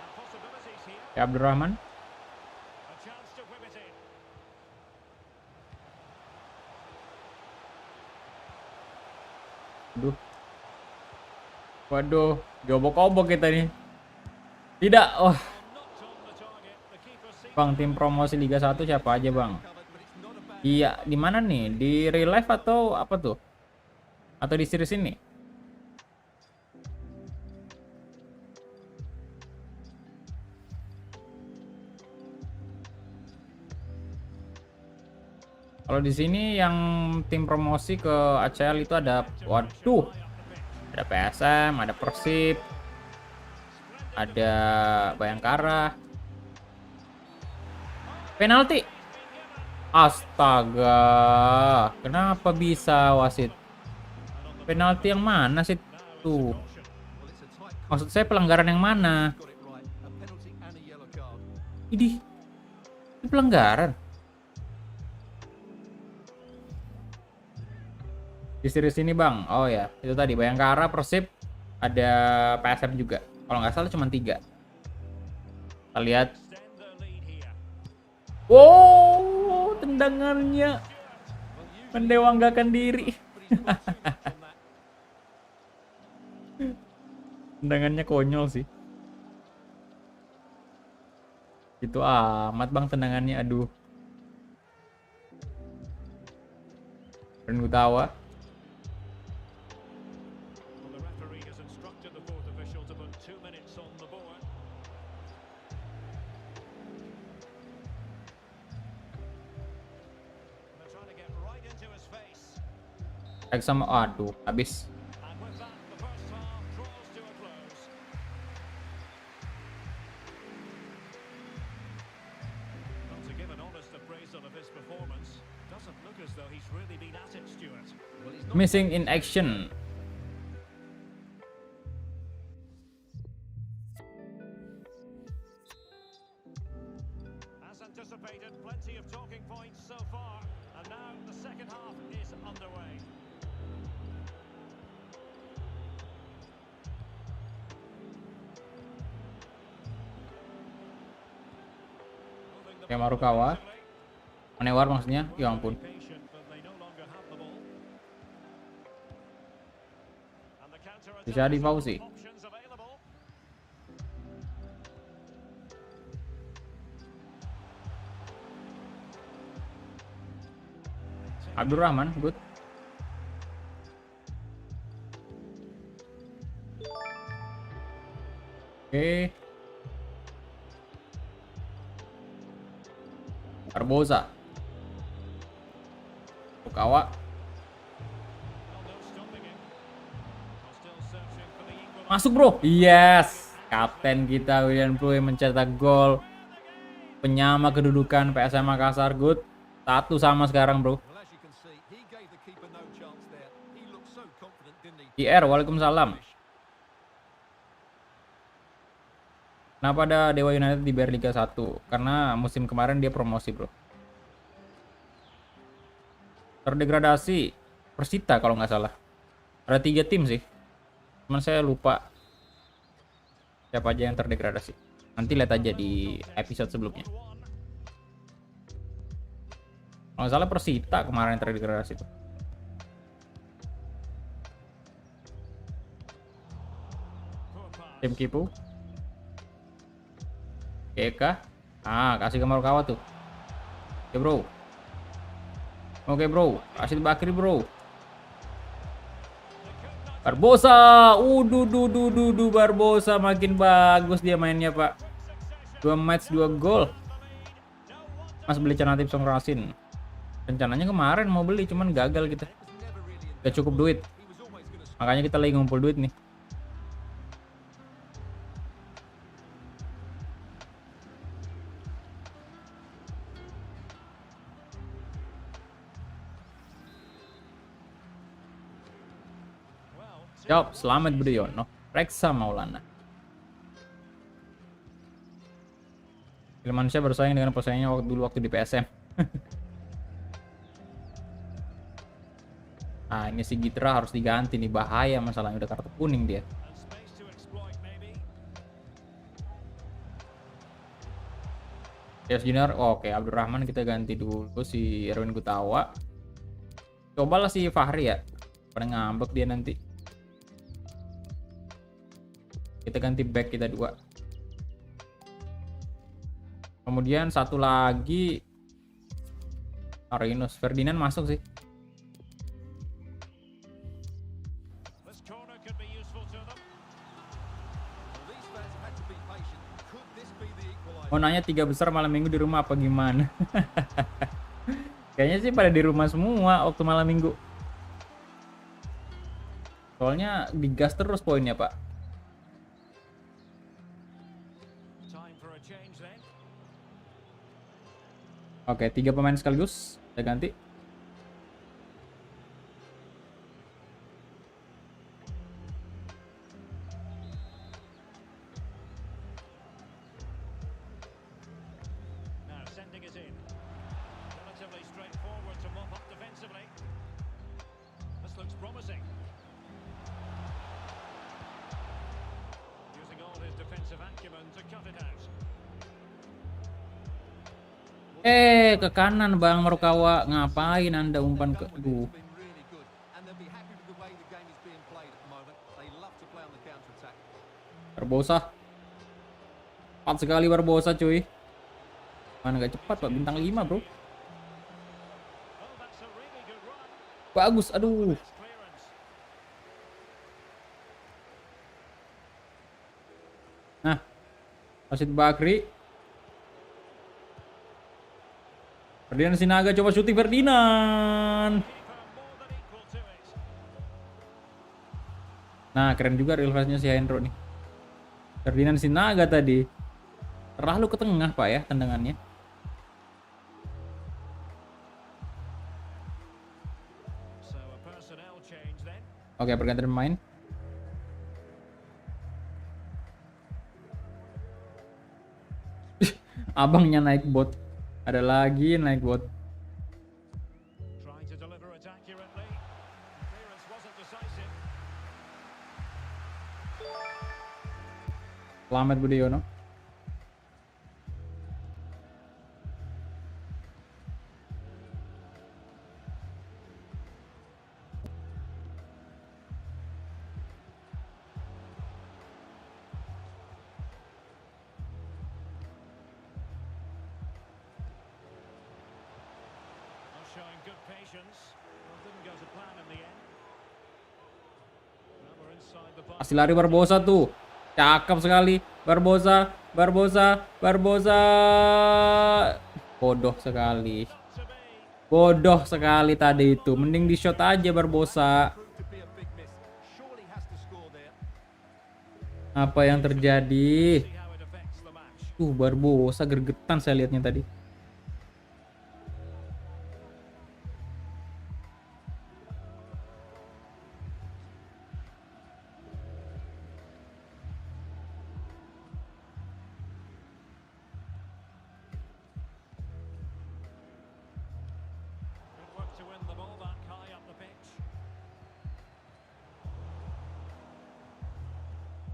And possibilities here. Ya Abdurrahman. A chance to whip it in. Aduh. Waduh, diobok-obok kita nih. Tidak. Wah, Not on the target. The keeper seems Bang, tim promosi Liga 1 siapa aja, Bang? Iya, di mana nih? Di real life atau apa tuh? Atau di series ini? Kalau di sini yang tim promosi ke ACL itu ada, waduh, ada PSM, ada Persib, ada Bayangkara. Penalti. Astaga, kenapa bisa wasit? Penalti yang mana sih tuh? Well, it's a tight Maksud saya pelanggaran yang mana? got it right. A penalty and a yellow card. Ini pelanggaran. Di series ini bang, oh ya itu tadi Bayangkara, Persib, ada PSM juga. Kalau nggak salah cuma 3. Kita lihat. Extend the lead here. Wow, tendangannya mendewanggakan diri. Tendangannya konyol sih. Itu amat bang tendangannya, aduh. Ren Gutawa. Well, the referee has instructed the fourth official to put 2 minutes on the board. They're trying to get right into his face. Sama, aduh, habis. And with that, the first half draws to a close. Well, to give an honest appraisal of his performance, doesn't look as though he's really been at it, Stuart. Well, he's not Missing in action. As anticipated, plenty of talking points so far, and now the second half is underway. Moving the Oke, ball Marukawa. aggressively. Manewar maksudnya, ya ampun. Patient, but they no longer have the ball. And the counter Bisa di Fauzi. options available. Abdurrahman, good. Oke. Barbosa. Fukawa. Well, no stopping him. Well, still searching for the equaliser. Masuk bro. Yes. Kapten kita William Ploe mencetak gol. Penyama kedudukan PSM Makassar, good. 1 sama sekarang bro. Well, as you can see, he gave the keeper no chance there. He looked so confident, didn't he? IR, waalaikumsalam. Kenapa ada Dewa United di BR Liga 1? Karena musim kemarin dia promosi bro. Terdegradasi Persita kalau nggak salah. Ada 3 tim sih. Cuman saya lupa siapa aja yang terdegradasi. Nanti lihat aja di episode sebelumnya. Kalau nggak salah Persita kemarin yang terdegradasi tuh. Poor pass. Tim Kipu. Eka. Ah, kasih ke Marukawa tuh. Oke bro. Oke bro. Kasih Bakri bro. Barbosa. Duh, Barbosa makin bagus dia mainnya pak. 2 match 2 gol. Mas beli alternatif Song Rasin. Rencananya kemarin mau beli cuman gagal kita. Gak cukup duit. Makanya kita lagi ngumpul duit nih. Well, Jawab, selamat Budiono. Reksa Maulana. Ilmansyah bersaing dengan pesaingnya waktu di PSM. Nah, ini si Gitra harus diganti nih, bahaya masalahnya udah kartu kuning dia. and space to exploit maybe. Yes Junior, oke Abdurrahman kita ganti dulu si Erwin Gutawa. Cobalah si Fahri ya. Pada ngambek dia nanti. Kita ganti back kita 2. Kemudian satu lagi Arinus Ferdinand masuk sih. Mau nanya 3 besar malam minggu di rumah apa gimana? Kayaknya sih pada di rumah semua waktu malam minggu. Soalnya digas terus poinnya, Pak. Time for a change then. Oke, 3 pemain sekaligus. Saya ganti. Now sending it in. Relatively straightforward to mop up defensively. This looks promising. Using all his defensive acumen to cut it out. Ke kanan Bang Merukawa. Ngapain Anda umpan ke... Aduh. Been really good, and they'll be happy with the way the game is being played at the moment. They love to play on the counter attack. Barbosa. Cepat sekali Barbosa, cuy. Mana gak cepat, Pak. Bintang 5, bro. Oh, that's a really good run. Bagus, aduh. Best clearance. Nah. Rashid Bakri. Ferdinand Sinaga coba syuting Ferdinand. Keeper more than equal to it. Nah, keren juga real fast-nya si Hendro nih. Ferdinand Sinaga tadi. Terlalu ke tengah, Pak ya, tendangannya. So a personnel change then. Oke, pergantian pemain. Abangnya naik bot. Ada lagi naik bot. Trying to deliver it accurately. Clearance wasn't decisive. Selamat Budiono. Not showing good patience. Well, didn't go to plan in the end. Now we're inside the box. Masih lari Barbosa tuh. Cakep sekali. Barbosa, Barbosa, Barbosa. Bodoh sekali. To be. Bodoh sekali tadi itu. Mending di shot aja Barbosa. Proved to be a big miss. Surely has to score there. Apa yang terjadi? See how it affects the match. Barbosa gergetan saya lihatnya tadi. Good work to win the ball back high up the pitch.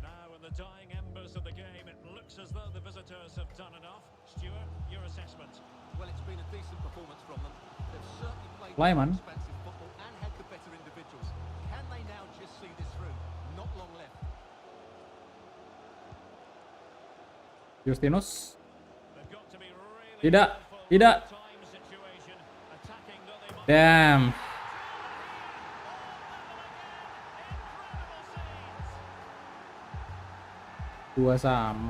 Now in the dying embers of the game, it looks as though the visitors have done enough. Stuart, your assessment. Well, it's been a decent performance from them. They've certainly played Flyman. expansive football and had the better individuals. Can they now just see this through? Not long left. Justinus. They've got to be really Tidak, careful tidak. with the time situation, attacking though they might. Damn. Incredible scenes. 2 sama.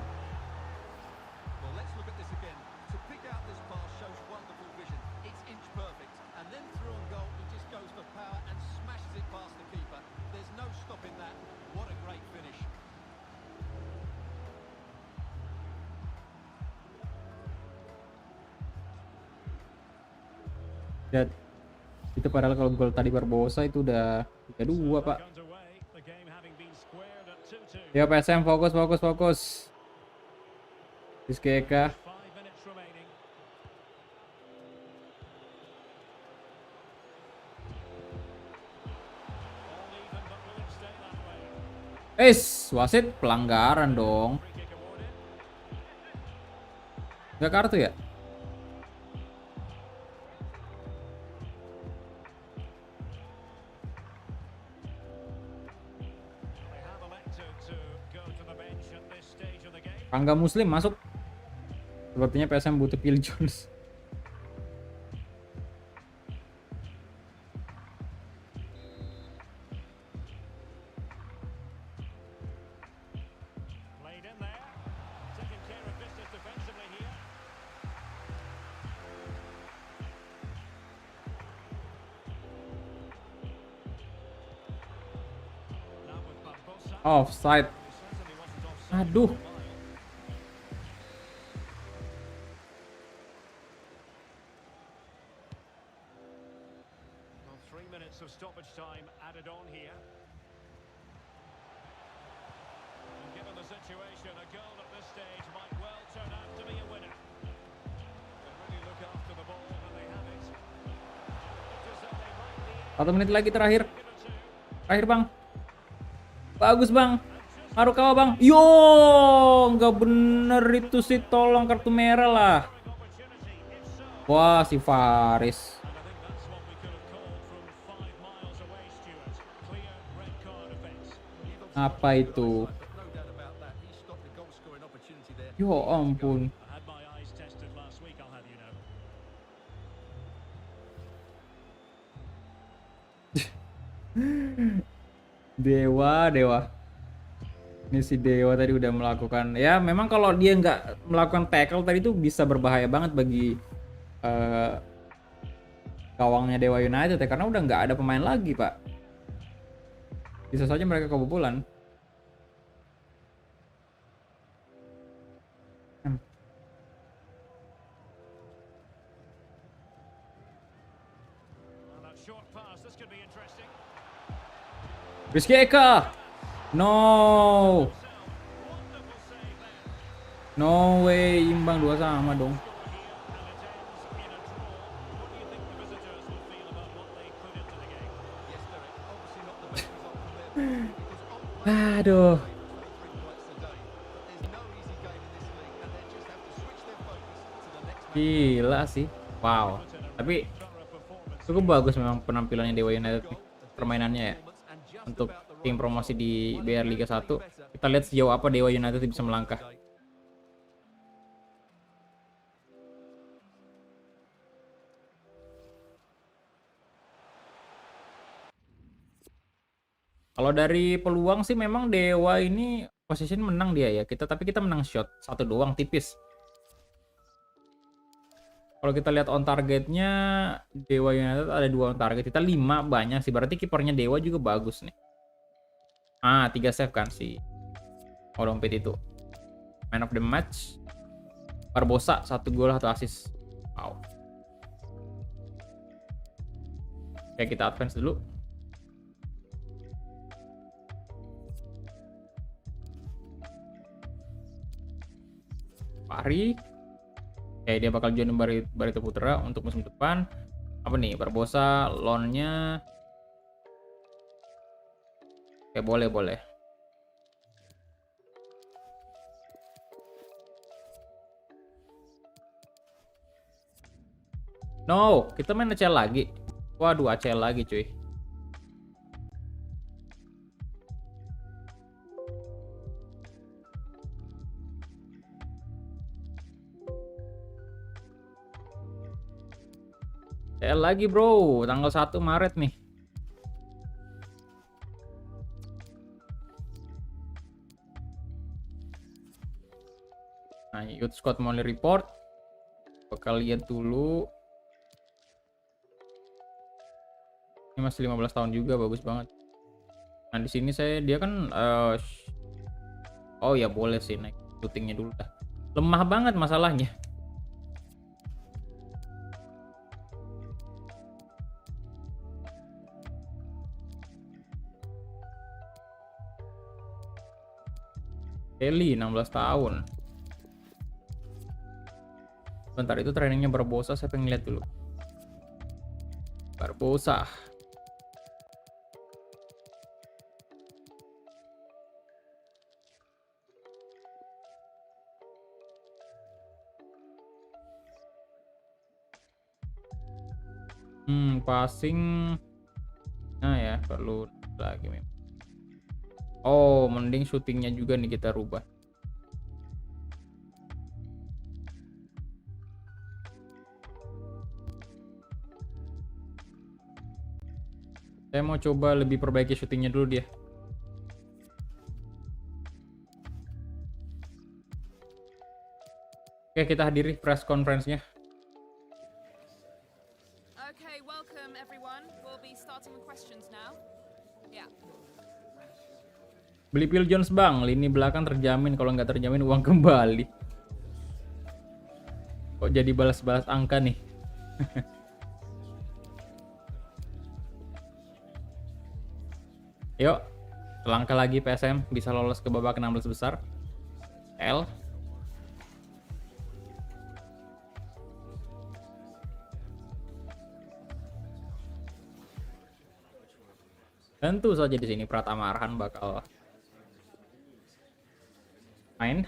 Well, let's look at this again. To pick out this pass shows wonderful vision. It's inch perfect. And then through on goal, he just goes for power and smashes it past the keeper. There's no stopping that. What a great finish. Ya, itu padahal kalau gol tadi Barbosa itu udah 3-2, Pak. Underway, the game having been squared at 2-2. Ya PSM fokus fokus fokus. Rizky Eka. 5 minutes remaining. All even, but will it stay that way? Wasit pelanggaran dong. Free kick awarded. Nggak kartu ya? They have elected to go to the bench at this stage of the game. Angga Muslim masuk. Sepertinya PSM butuh Phil Jones. Played in there. Taking care of business defensively here. Offside. Certainly wasn't offside Aduh. for a mile. Well, 3 minutes of stoppage time added on here. And given the situation, a goal at this stage might well turn out to be a winner. They really look after the ball when they have it. Looks as though they might be able 1 menit lagi terakhir. to give it to. Terakhir bang. Bagus bang. Harukawa bang. Yo, nggak bener itu sih. Tolong kartu merah lah. Opportunity, if so. Wah si Faris. And I think that's what we could have called from 5 miles away, Stuart. Clear red card offence. Apa itu? But no doubt about that, he stopped the goal scoring opportunity there. Yo ampun. I had my eyes tested last week, I'll have you know. Dewa. Ini si Dewa tadi udah melakukan. Ya memang kalau dia nggak melakukan tackle tadi tuh bisa berbahaya banget bagi eh, gawangnya Dewa United ya. Karena udah nggak ada pemain lagi pak. Bisa saja mereka kebobolan. Well, that short pass, this could be interesting. Rizky Eka. No. So, wonderful save there. No way. Imbang 2 sama dong. Score here, and it ends in a draw. What do you think the visitors will feel about what they put into the game? Yes, Derek, obviously not the best result from their point, because on Aduh. 23 points today. But there's no easy game in this league, and they just have to switch their focus to the next match. Gila sih. Wow. Tapi Thorough performance. cukup bagus memang penampilannya Dewa United nih. Permainannya ya. Untuk tim promosi di BR Liga 1. Kita lihat sejauh apa Dewa United bisa melangkah. Kalau dari peluang sih memang Dewa ini position menang dia ya. Tapi kita menang shot satu doang tipis. Kalau kita lihat on targetnya Dewa United ada 2 on target. Kita 5 banyak sih. Berarti kipernya Dewa juga bagus nih. 3 save kan si Odompet itu. Man of the match. Barbosa 1 gol 1 assist. Wow. Oke, kita advance dulu. Pari. Oke, dia bakal join Barito Putra untuk musim depan. Apa nih? Barbosa, loan-nya. Oke, boleh. No, kita main ACL lagi. Waduh, ACL lagi cuy. ACL lagi bro, tanggal 1 Maret nih. Nah, Youth Squad Monthly Report. Bakal lihat dulu. Ini masih 15 tahun juga, bagus banget. Nah, di sini dia kan oh ya boleh sih naik shootingnya dulu dah. Lemah banget masalahnya. Kelly 16 tahun. Bentar, itu trainingnya Barbosa, saya pengen lihat dulu. Barbosa. Passing. Nah ya, perlu lagi memang. Oh, mending syutingnya juga nih kita rubah. Saya mau coba lebih perbaiki syutingnya dulu dia. Oke, kita hadiri press conference-nya. Okay, welcome everyone. We'll be starting with questions now. Yeah. Beli Phil Jones bang, lini belakang terjamin, kalau nggak terjamin uang kembali. Kok jadi balas-balas angka nih? Yuk, selangkah lagi PSM bisa lolos ke babak 16 besar. L. Tentu saja di sini Pratama Arhan bakal main.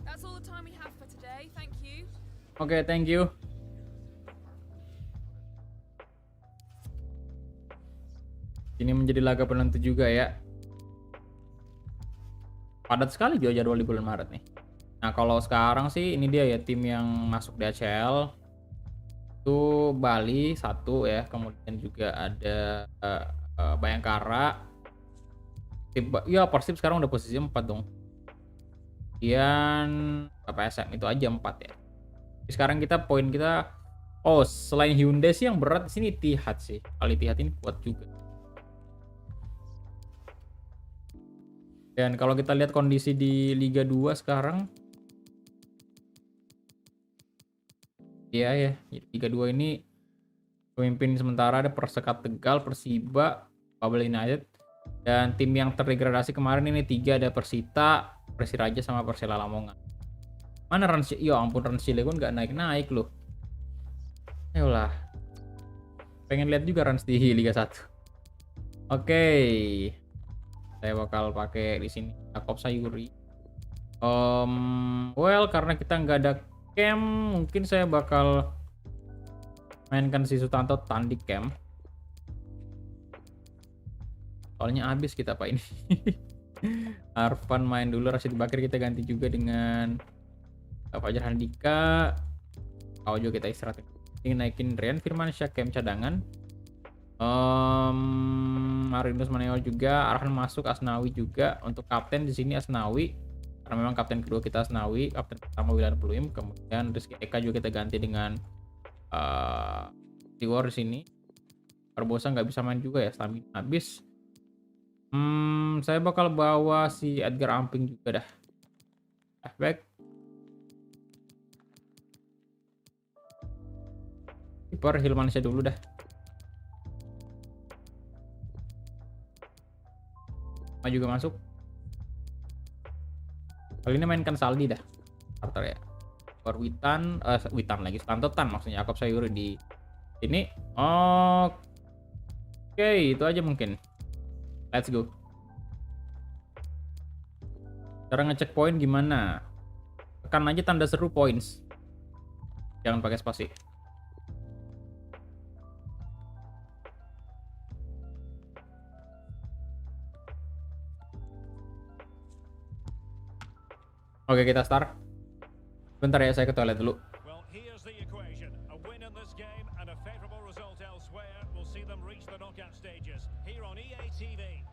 That's all the time we have for today. Thank you. Oke, thank you. Ini menjadi laga penentu juga ya. Padat sekali juga jadwal di bulan Maret nih. Nah, kalau sekarang sih ini dia ya tim yang masuk DCL. Itu Bali satu ya, kemudian juga ada Bayangkara. Ya Persib sekarang udah posisi 4 dong. Kemudian PSM itu aja 4 ya. Sekarang poin kita, selain Hyundai sih yang berat di sini Etihad sih. Al Ittihad ini kuat juga. Dan kalau kita lihat kondisi di Liga 2 sekarang, iya ya, Liga 2 ini pemimpin sementara ada Persekat Tegal, Persiba, Babel United, dan tim yang terdegradasi kemarin ini 3 ada Persita, Persiraja sama Persela Lamongan. Mana Rans? Ya ampun, Rans Cilegon nggak naik-naik loh. Ayolah. Pengen lihat juga Rans di Liga 1. Oke. Saya bakal pakai di sini Jakob Sayuri. Karena kita nggak ada camp, mungkin saya bakal mainkan si Sutanto Tandik camp. Soalnya habis kita pak ini. Arfan main dulu, Rashid Bakir kita ganti juga dengan Fajar Handika. Aujo kita istirahat. Ini naikin Rian Firmansyah camp cadangan. Marinus Maneo juga, Arhan masuk, Asnawi juga. Untuk kapten di sini Asnawi, karena memang kapten kedua kita Asnawi, kapten pertama Wilan Pluim. Kemudian Rizky Eka juga kita ganti dengan Tiwar di sini. Barbosa nggak bisa main juga ya, stamina habis. Saya bakal bawa si Edgar Amping juga dah. Back. Kiper Hilmansyah dulu dah. Juga masuk. Kali ini mainkan Saldi dah. Starter ya. Witan lagi. Stantotan maksudnya Jakob Sayuri di ini. Oke, itu aja mungkin. Let's go. Cara ngecek poin gimana? Tekan aja tanda seru points. Jangan pakai spasi. Oke, kita start. Bentar ya, saya ke toilet dulu. Well, here's the equation. A win in this game and a favorable result elsewhere will see them reach the knockout stages here on EA TV.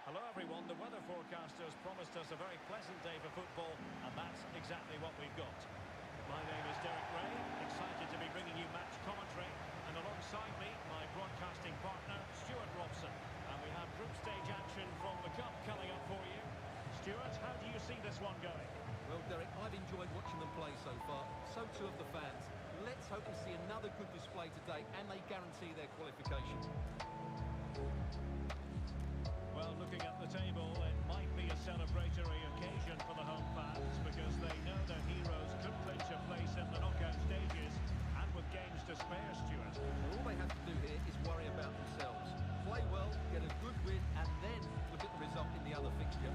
Hello everyone, the weather forecasters promised us a very pleasant day for football, and that's exactly what we've got. My name is Derek Ray, excited to be bringing you match commentary, and alongside me, my broadcasting partner, Stuart Robson. And we have group stage action from the Cup coming up for you. Stuart, how do you see this one going? Well, Derek, I've enjoyed watching them play so far. So too have the fans. Let's hope we see another good display today and they guarantee their qualification. Well, looking at the table, it might be a celebratory occasion for the home fans because they know their heroes could clinch a place in the knockout stages, and with games to spare, Stuart. Well, all they have to do here is worry about themselves. Play well, get a good win, and then look at the result in the other fixture.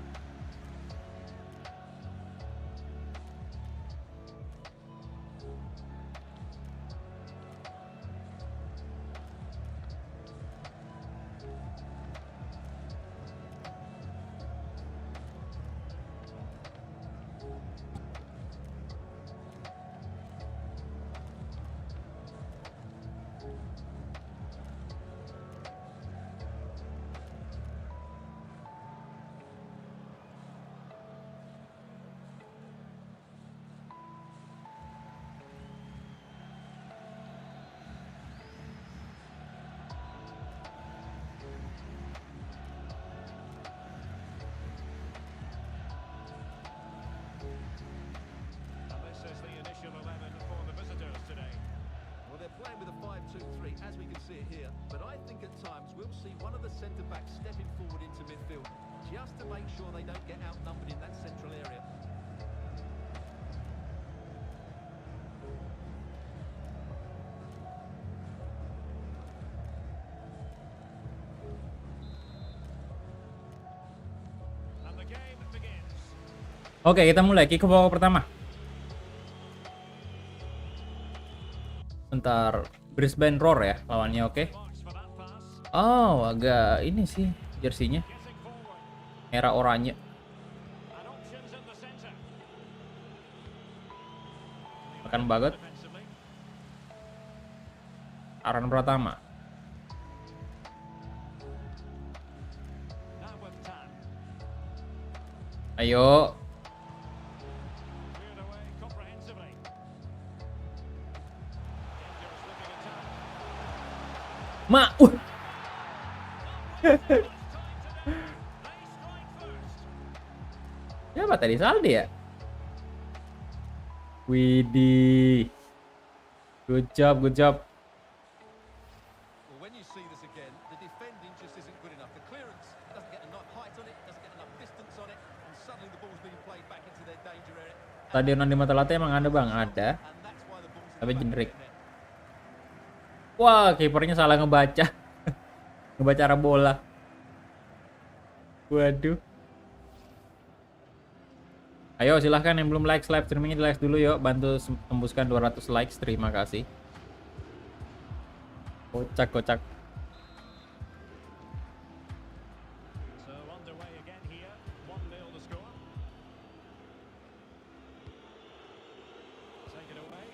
see one of the centre-backs stepping forward into midfield just to make sure they don't get outnumbered in that central area. And the game begins. Oke, kita mulai kick off pertama. Bentar, Brisbane Roar ya lawannya, oke. Box for that pass. Oh, agak ini sih jersinya. Getting forward. Merah oranye. And options in the centre. Makan banget. Defensively. Arhan Pratama. Now with Tan. Ayo. Cleared away comprehensively. Dangerous looking attack. Ma. It's time today. They strike first. Siapa tadi? Saldi ya? Widih. Good job, good job. Well, when you see this again, the defending just isn't good enough. The clearance doesn't get enough height on it, doesn't get enough distance on it, and suddenly the ball's being played back into their danger area. Stadionan di Matalate emang ada bang? Ada. And that's why the ball's Tapi in the back generik. of their net. Wah, kipernya salah ngebaca. Ngebaca arah bola. Waduh. Ayo silahkan yang belum like live streamingnya di like dulu yuk. Bantu tembuskan 200 likes. Terima kasih. Kocak, kocak. So underway again here. 1-0 the score. Take it away.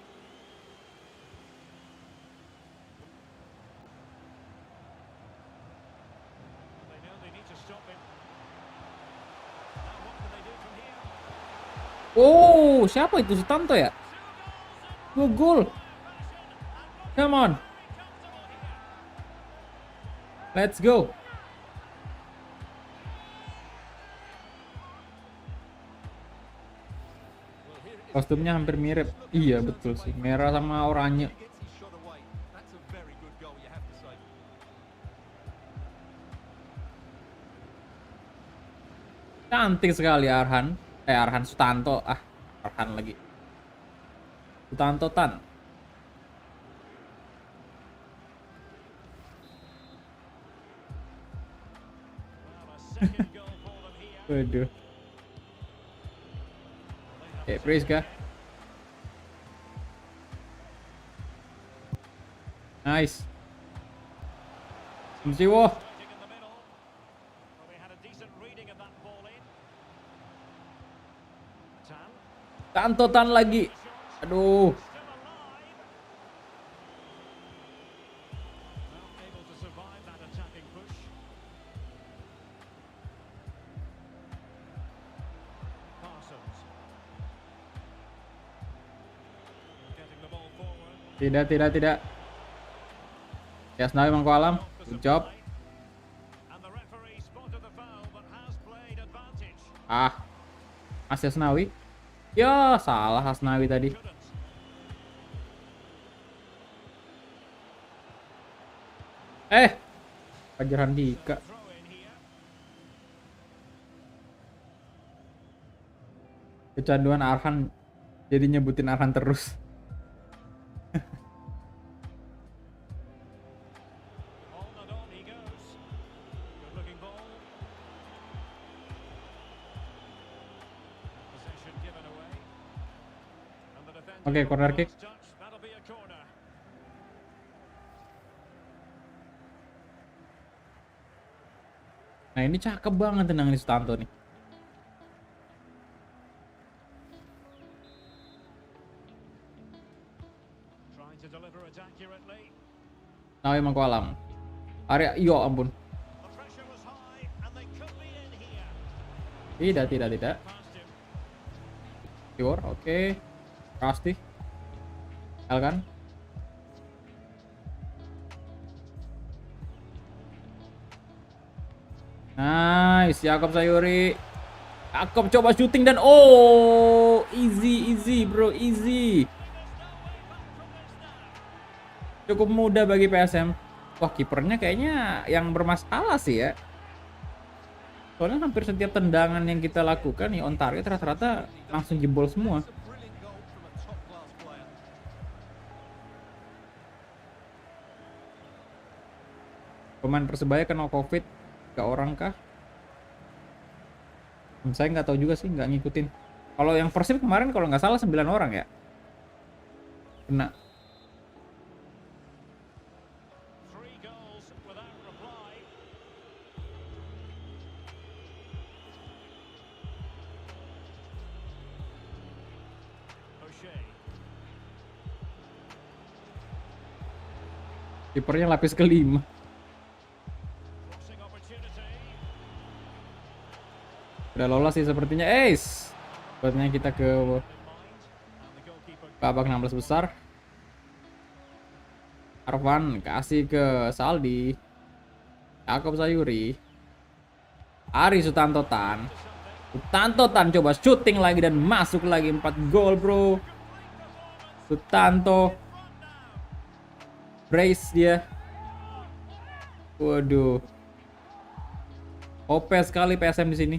They know they need to stop him. Now what can they do from here? Oh, siapa itu? Sutanto ya? 2 gol. Come on. Let's go. Kostumnya hampir mirip. Iya, betul sih. Merah sama oranye. He gets his shot away. That's a very good goal, you have to say. Cantik sekali Arhan. Arhan Sutanto. Arhan lagi. Sutanto Tan. Well, a second goal for them here. Waduh. They have Priska. Nice. Msiwo. fighting in the middle. Well, they had a decent reading of that ball in. Tan. Tanto Tan lagi. Aduh. Still alive. Well, able to survive that attacking push. Parsons. Getting the ball forward. Tidak. Yasnawi Mangko Alam. For some Good job. play. And the referee spotted the foul but has played advantage. Mas Yasnawi. Ya, salah Hasnawi tadi. Couldn't. Fajar Handika. Throw in here. Kecanduan Arhan. Jadi nyebutin Arhan terus. On and on he goes. Good looking ball. Possession given away. And the defender Oke, corner kick. lost touch. That'll be a corner. Nah ini cakep banget tendangan Sutanto nih. Trying to deliver it accurately. Nawi Mangko Alam. Area, yo ampun. The pressure was high and they could be in here. Tidak. Past him. Sure, oke. Pasti. Kan? Nice, Yakob Sayuri. Yakob coba syuting dan easy bro, easy. Cukup mudah bagi PSM. Wah, kipernya kayaknya yang bermasalah sih ya. Soalnya hampir setiap tendangan yang kita lakukan nih on target rata-rata langsung jebol semua. It's a brilliant goal from a top-class player. Pemain Persebaya kena COVID, 3 orang kah? Saya nggak tahu juga sih, nggak ngikutin. Kalau yang Persib kemarin kalau nggak salah 9 orang ya. Kena. 3 goals without reply. O'Shea. Kipernya lapis kelima. Crossing opportunity. Udah lolos sih sepertinya. Ace. Buatnya kita ke In mind. And the goalkeeper. babak 16 besar. Arvan kasih ke Saldi. Yakob Sayuri. Ari Sutanto Tan. Sutanto Tan coba syuting lagi dan masuk lagi 4 gol, bro. Sutanto. Brace dia. Waduh. OP sekali PSM di sini.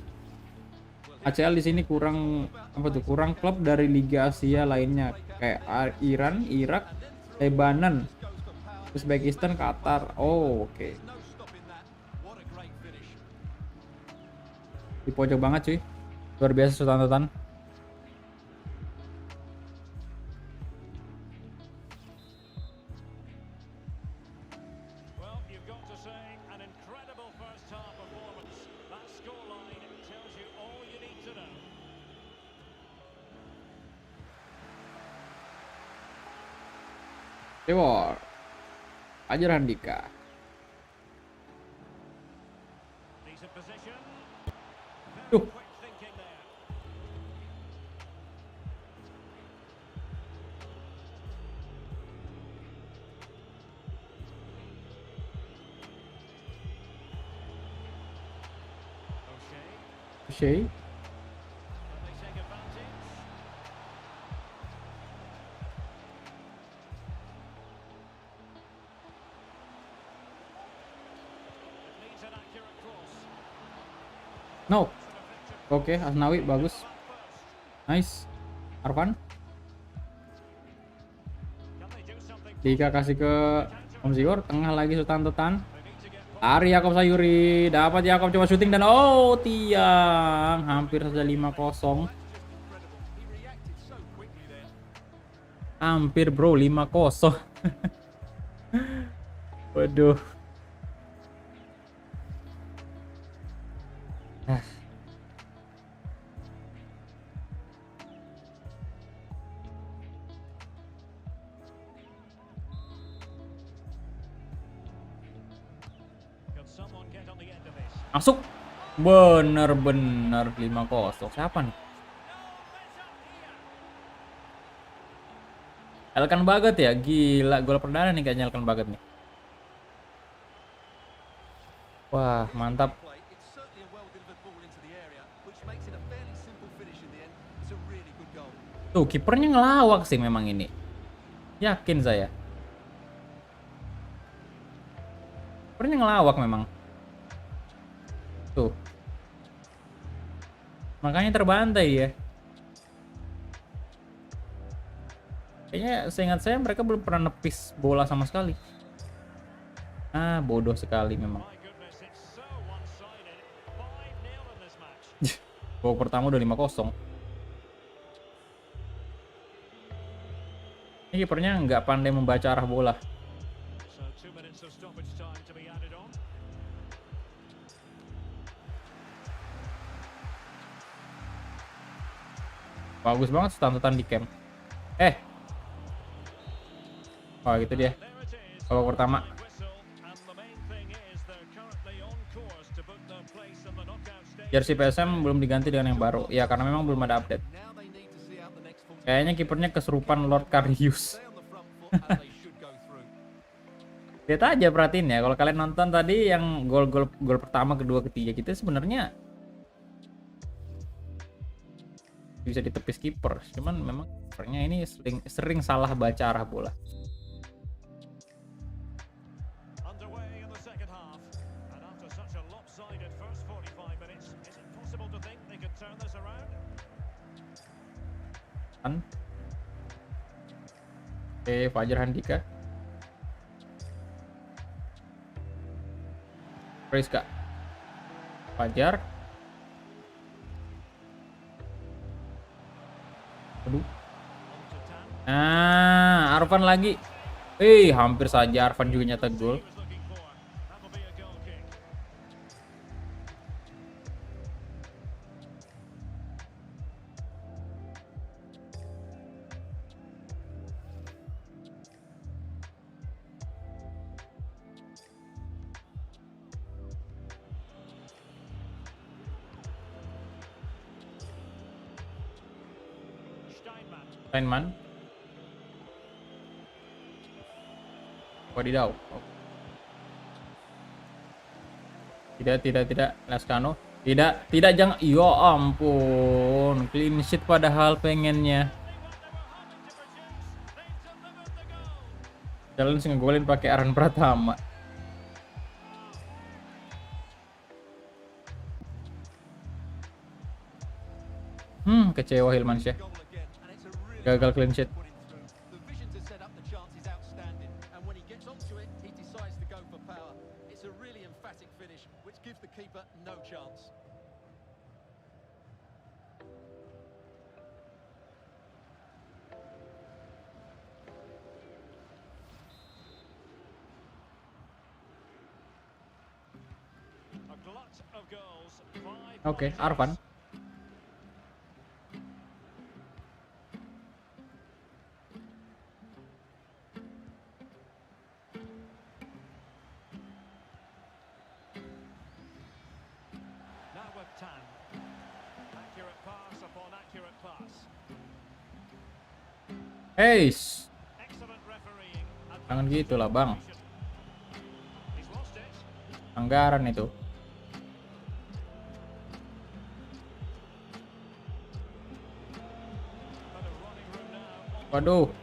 ACL di sini kurang apa tuh? Kurang klub dari Liga Asia lainnya kayak Iran, Irak, Lebanon, Uzbekistan, Qatar. Oh, oke. No stopping that. What a great finish. Di pojok banget cuy. Luar biasa Sutanto Tan. Well, you've got to say, an incredible first half performance. That scoreline tells you all you need to know. Reward. Fajar Handika. Decent position. Tuh. Very quick thinking there. O'Shea. Shea. And they take advantage. It needs an accurate cross. No. An effective Oke, Asnawi bagus. first. Nice. Arvan. Can they do something? Dika kasih ke Om Zigor. Tengah lagi Sutanto Tan. They need to get Ari Yakob Sayuri. Dapat Yakob coba syuting dan oh tiang. Hampir saja 5-0. Incredible. He reacted so quickly there. Hampir bro 5-0. Waduh. Ah. Can someone get on the end of this? Masuk. Bener-bener 5-0. Siapa nih? Elkan Baget ya? Gila, gol perdana nih kayaknya Elkan Baget nih. Wah, mantap. Play. It's certainly a well-delivered ball into the area, which makes it a fairly simple finish in the end. It's a really good goal. Tuh, kipernya ngelawak sih memang ini. Yakin saya. Kipernya ngelawak memang. Tuh. Makanya terbantai ya. Kayaknya seingat saya mereka belum pernah nepis bola sama sekali. Ah, bodoh sekali memang. My goodness, it's so one-sided. 5-0 in this match. Babak pertama udah 5-0. Ini kipernya nggak pandai membaca arah bola. So 2 minutes of stoppage time to be added on. Bagus banget Sutanto-tan di camp. Wah, gitu dia. There it is. Babak pertama. Whistle, and the main thing is they're currently on course to book their place in the knockout stage. Jersey PSM belum diganti dengan yang baru. Ya, karena memang belum ada update. Now they need to see out the next 40. Kayaknya kipernya kesurupan Lord Karius. Stay on the front foot and they should go through. Lihat aja, perhatiin ya. Kalau kalian nonton tadi yang gol pertama, kedua, ketiga kita sebenarnya bisa ditepis kiper. Cuman memang kipernya ini sering salah baca arah bola. Underway Oke, Fajar Handika. Rizka. Fajar. Aduh. On to Tan. Nah, Arfan lagi. Hampir saja Arfan juga nyetak gol. He was looking for. That'll be a goal kick. Steinman. Steinman. Wadidaw. Tidak. Lascano. Tidak, jangan. Ya ampun. Clean sheet padahal pengennya. Jalan ngegolin pakai Aran Pratama. Kecewa Hilmansyah. Goal again, and it's a really Gagal clean sheet. put him through. The vision to set up the chance is outstanding, and when he gets onto it, he decides to go for power. It's a really emphatic finish, which gives the keeper no chance. A glut of goals. 5 Oke, points. Arfan. Now with Tan. Accurate pass upon accurate pass. Excellent refereeing. Jangan gitu lah, Bang. He's lost it. Anggaran itu. But a running room now. Waduh. A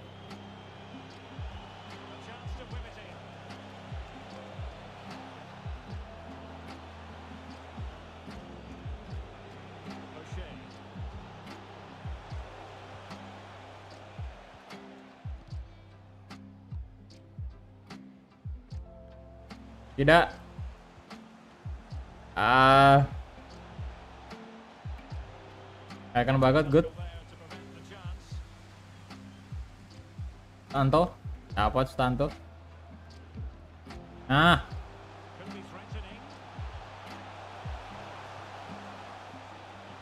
chance to win it in. O'Shea. Tidak. Akan bagot good. There to prevent the chance. Stanto. Dapat Stanto. Nah, Could be threatening.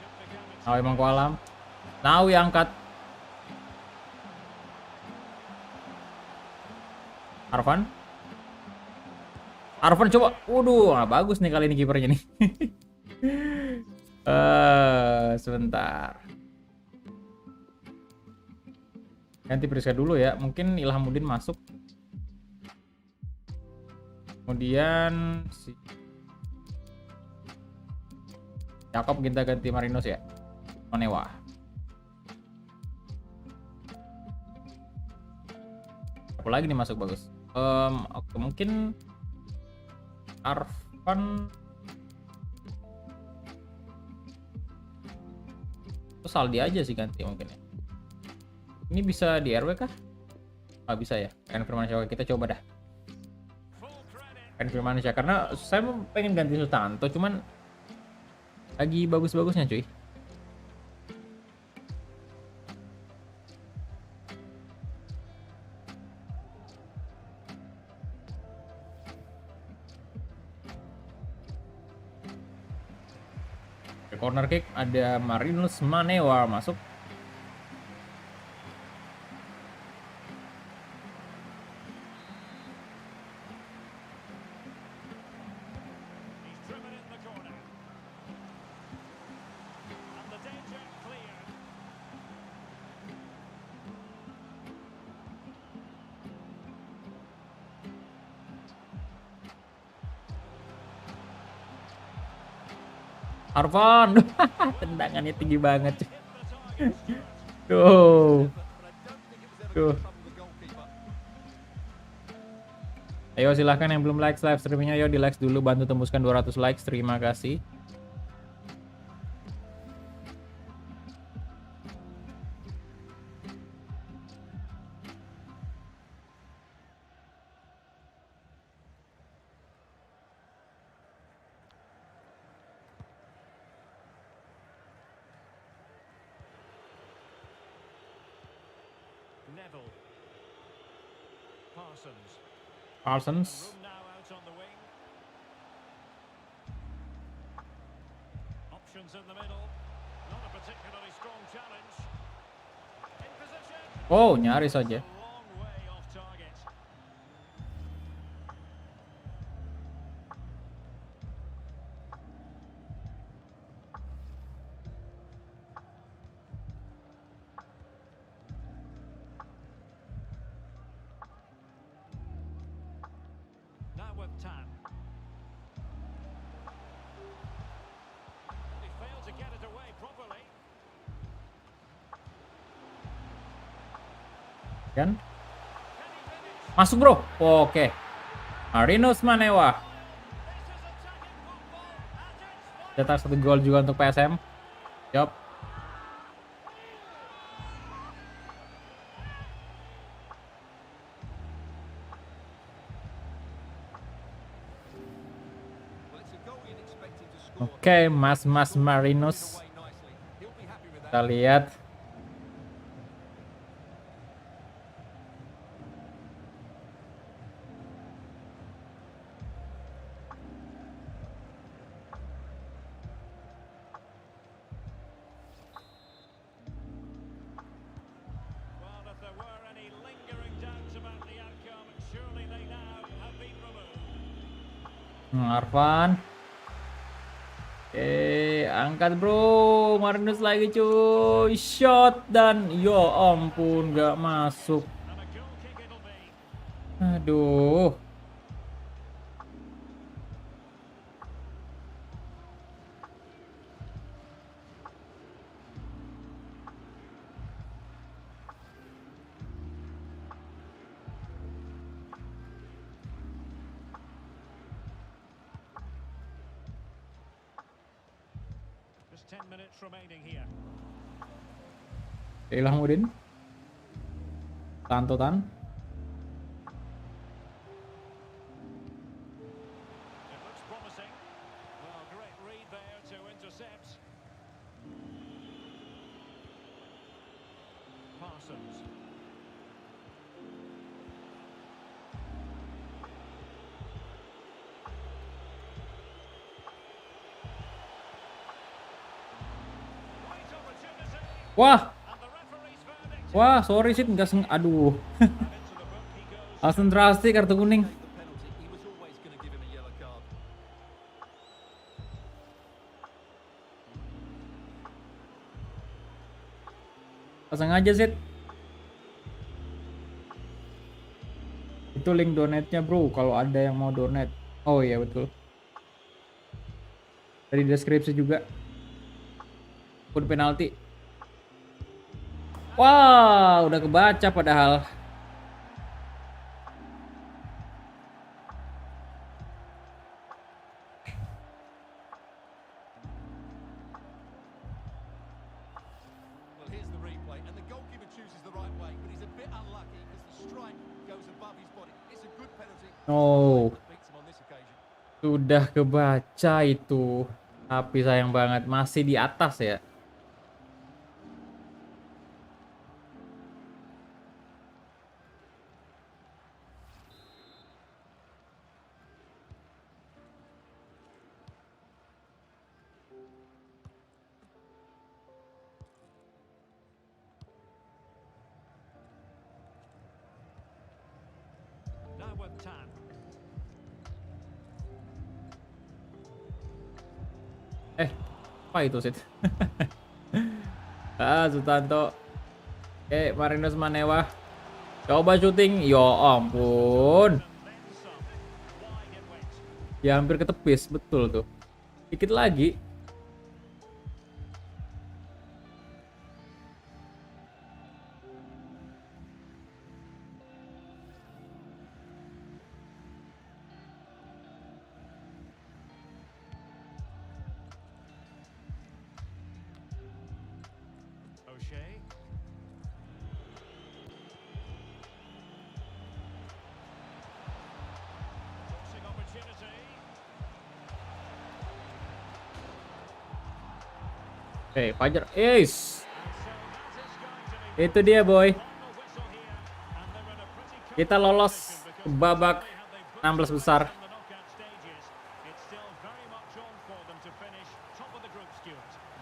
Could become Nawi Mangkualam. Nawi angkat. Arfan coba. Waduh, bagus nih kali ini kipernya nih. Sebentar. Ganti Priska dulu ya. Mungkin Ilhamuddin masuk. Kemudian si Jakob kita ganti Marinos ya. Onewa. Apa lagi nih masuk bagus? Oke, mungkin Arfan terus Saldi aja sih ganti mungkin ya. Ini bisa di RW kah? Bisa ya. Ren Firmansyah kita coba dah. full credit. Ren Firmansyah karena saya pengen ganti Sutanto cuman lagi bagus-bagusnya cuy. Corner kick ada Marinus Manewa masuk. He's driven in the corner. And the danger cleared. Arfan. Tendangannya tinggi banget cuy. Hit the target, Stuart. Tuh. But I don't think it was ever Tuh. going to trouble the goalkeeper. Ayo silahkan yang belum like live streamingnya, ayo di like dulu, bantu tembuskan 200 likes, terima kasih. Neville. Parsons. Parsons. Room now out on the wing. Options in the middle. Not a particularly strong challenge. In position. Oh, nyaris saja. A long way off target. Now with Tan. He failed to get it away properly. Kan? Can he finish? Masuk, bro. Oke. Marinus Manewa. This is attacking football at its finest. Cetak 1 gol juga untuk PSM. Yup. Well, it's a goal you'd expect him to score. Oke, Mas Marinus. Away nicely. He'll be happy with Kita that. lihat. Well, if there were any lingering doubts about the outcome, surely they now have been removed. Arfan. Angkat bro. Marinus lagi cuy. Shot dan ya ampun gak masuk. And a goal kick it'll be. Aduh. Just 10 minutes remaining here. Ilhamuddin. Tantotan. It looks promising. Well, great read there to intercept. Parsons. Great opportunity. Wah. And the referee's verdict. Wah, sorry sih nggak aduh. And into the book he goes. Konsentrasi kartu kuning. The penalty, he was always going to give him a yellow card. Pasang aja Zid. Itu link donate-nya bro, kalau ada yang mau donate. Oh iya betul. Dari deskripsi juga. Pun penalti. Wah, udah kebaca padahal. Well, here's the replay, and the goalkeeper chooses the right way, but he's a bit unlucky because the strike goes above his body. It's a good penalty. Oh, Beats him on this occasion. sudah kebaca itu. Tapi sayang banget masih di atas ya. Now with Tan. Apa itu Sid? Sutanto. Oke, Marinus Manewa. Coba syuting. Ya ampun. And then some. Wide it went. Ya hampir ketepis, betul tuh. Dikit lagi. O'Shea. Forcing opportunity. Fajar. Yes. And so that is going to be Itu dia boy. final whistle here. Kita lolos ke babak 16 besar.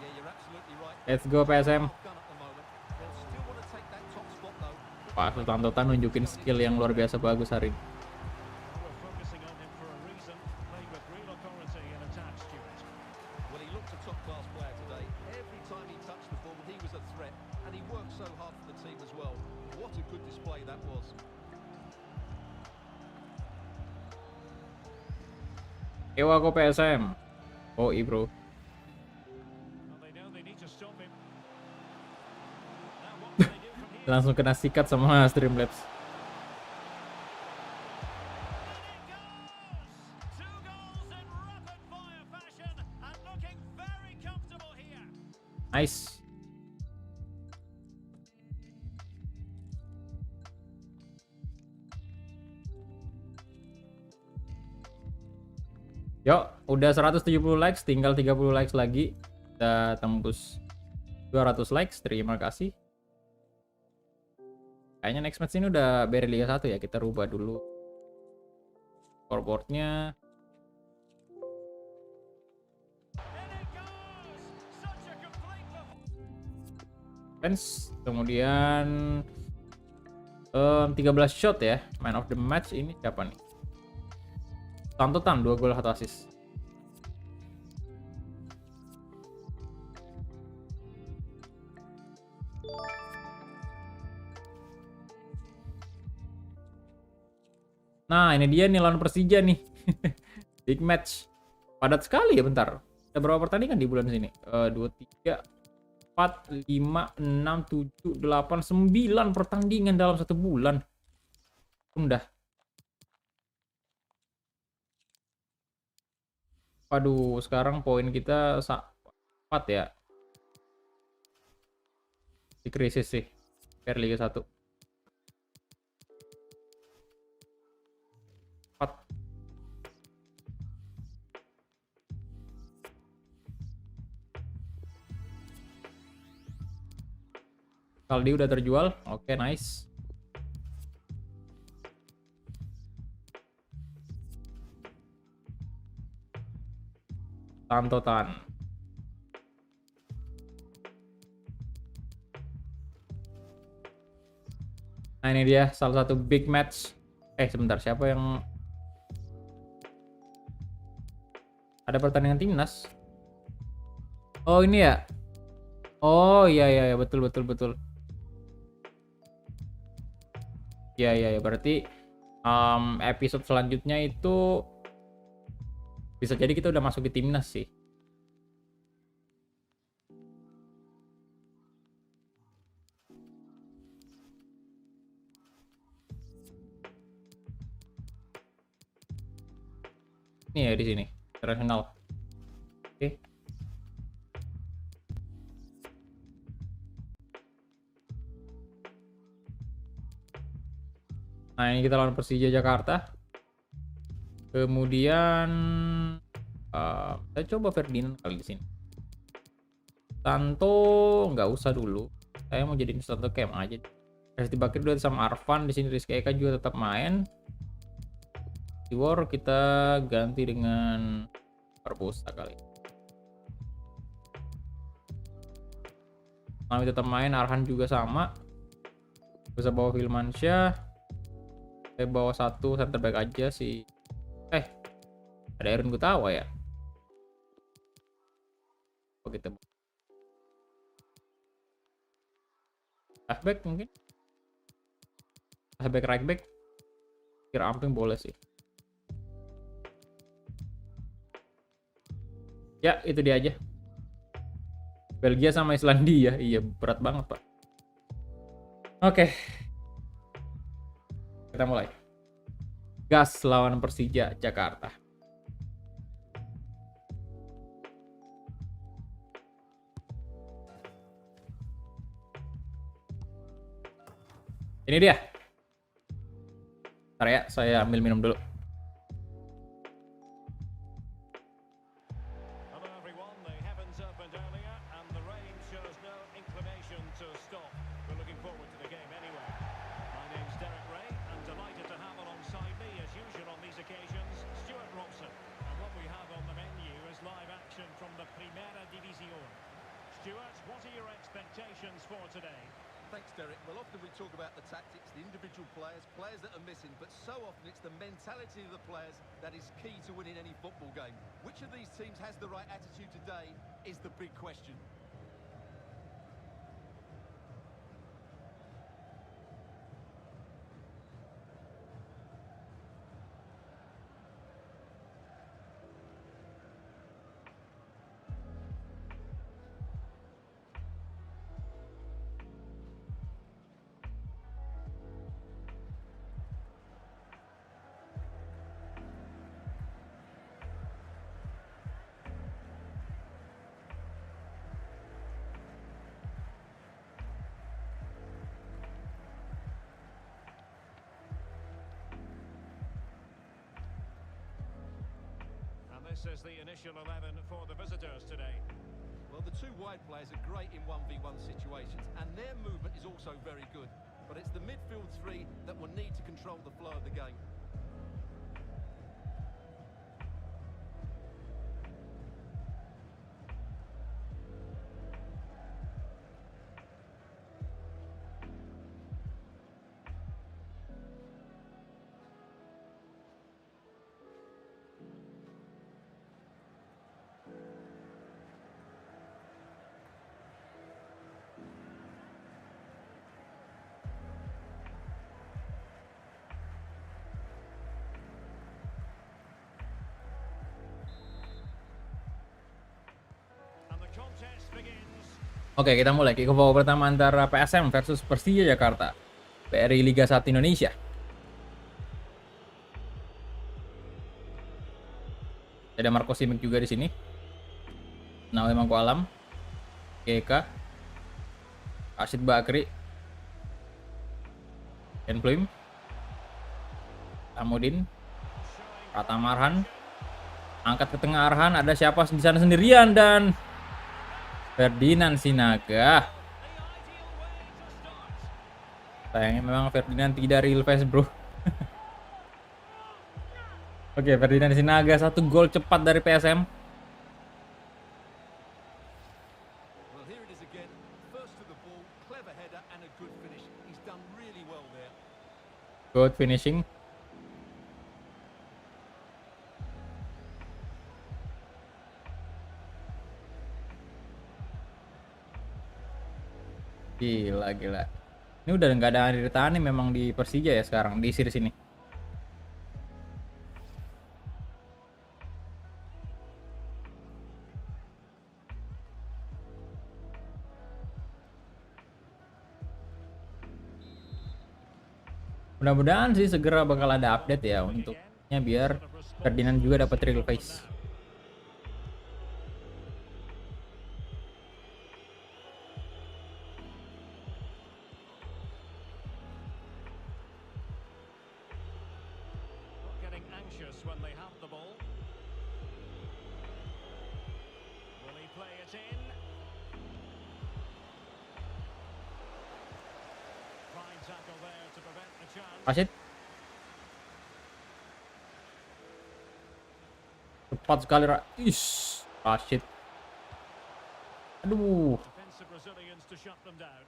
Yeah, you're absolutely right. Let's go PSM. Half gun at the moment. They'll still want to take that top spot though. Pak Sultan Totan nunjukin skill yang luar biasa bagus hari ini. Well, he looked a top-class player today. Every time he touched the ball, he was a threat, and he worked so hard for the team as well. What a good display that was. Ewa ko PSM. Oh, bro. Langsung kena sikat sama Streamlabs. Nice. Yuk, udah 170 likes, tinggal 30 likes lagi. Kita tembus 200 likes, terima kasih. Kayaknya next match ini udah beri Liga 1 ya, kita rubah dulu scoreboardnya. Fans, kemudian 13 shot ya. Man of the match ini siapa nih? Tantotan 2 gol 1 assist. Nah, ini dia nih lawan Persija nih. Big match. Padat sekali ya, bentar. Ada berapa pertandingan di bulan sini? 2, 3, 4, 5, 6, 7, 8, 9 pertandingan dalam 1 bulan. Udah. Waduh, sekarang poin kita 4 ya. Di krisis sih. Biar Liga 1. 4. Kaldi udah terjual. Oke, nice. Tantotan. Nah, ini dia salah satu big match. Sebentar, siapa yang ada pertandingan timnas? Oh, ini ya. Oh, iya iya betul. Iya, berarti episode selanjutnya itu bisa jadi kita udah masuk di timnas sih. Ini ya di sini, internasional. Oke. Nah, ini kita lawan Persija Jakarta. Kemudian kita coba Ferdinand kali di sini. Santo nggak usah dulu. Saya mau jadiin Santo Camp aja. Resti Bakri udah sama Arfan di sini. Rizky Eka juga tetap main. Di War kita ganti dengan Barbosa kali. Kami tetap main. Arhan juga sama. Bisa bawa Filmansyah. Saya bawa satu center back aja sih. Ada Aaron Gutawa ya. Oh gitu. Halfback mungkin. Halfback, right back. Kira Amping boleh sih. Ya, itu dia aja. Belgia sama Islandia. Iya, berat banget, Pak. Oke. Kita mulai. Gas lawan Persija Jakarta. Ini dia. Bentar ya, saya ambil minum dulu. Hello everyone, the heavens opened earlier and the rain shows no inclination to stop. We're looking forward to the game anyway. My name's Derek Ray and delighted expectations for today? Thanks, Derek. Well, often we talk about the tactics, the individual players, players that are missing, but so often it's the mentality of the players that is key to winning any football game. Which of these teams has the right attitude today is the big question. And this is the initial 11 for the visitors today. Well, the two wide players are great in 1v1 situations, and their movement is also very good. But it's the midfield three that will need to control the flow of the game. And the contest begins. Oke, kita mulai kick off pertama antara PSM versus Persija Jakarta. PRI Liga 1 Indonesia. Ada Marco Simic juga di sini. Nawe Mangku Alam, GK, Rashid Bakri, Ken Plim, Amudin, Pratama Arhan, angkat ke tengah Arhan, ada siapa di sana sendirian dan Ferdinand Sinaga. Sayangnya memang Ferdinand tidak real face, bro. Oke, Ferdinand Sinaga, 1 gol cepat dari PSM. Well, here it is again. First to the ball, clever header and a good finish. He's done really well there. Good finishing. Gila, gila. Ini udah nggak ada Andri Tani memang di Persija ya sekarang di series ini. Mudah-mudahan sih segera bakal ada update ya untuknya biar Ferdinand juga dapat real face. Getting anxious when they have the ball. Will he play it in? Fine tackle there to prevent the chance. Rashid. Cepat sekali Rashid. Aduh. Defensive Brazilians to shut them down.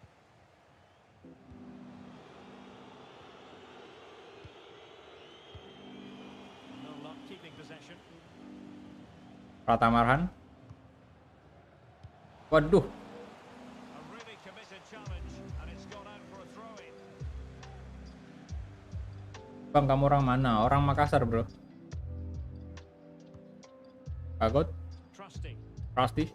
No luck keeping possession. Pratama Arhan. Waduh. A really committed challenge, and it's gone out for a throw-in. Bang, kamu orang mana? Orang Makassar, bro. Bagot, Trusty. Rusty.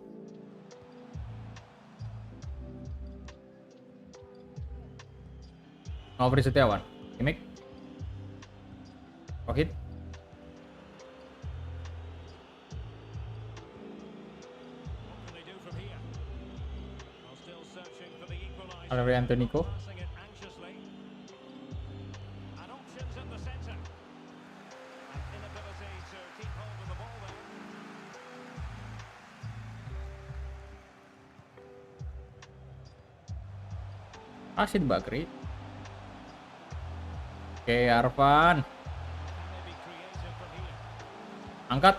Nofri Setiawan. Imik. Rohit. What can they do from here? Well, still searching for the equaliser. Alvarianto Nico. Passing it anxiously. And options in the centre. An inability to keep hold of the ball there. Rashid Bakri. Oke, Arfan. Can they be creative from here? Angkat.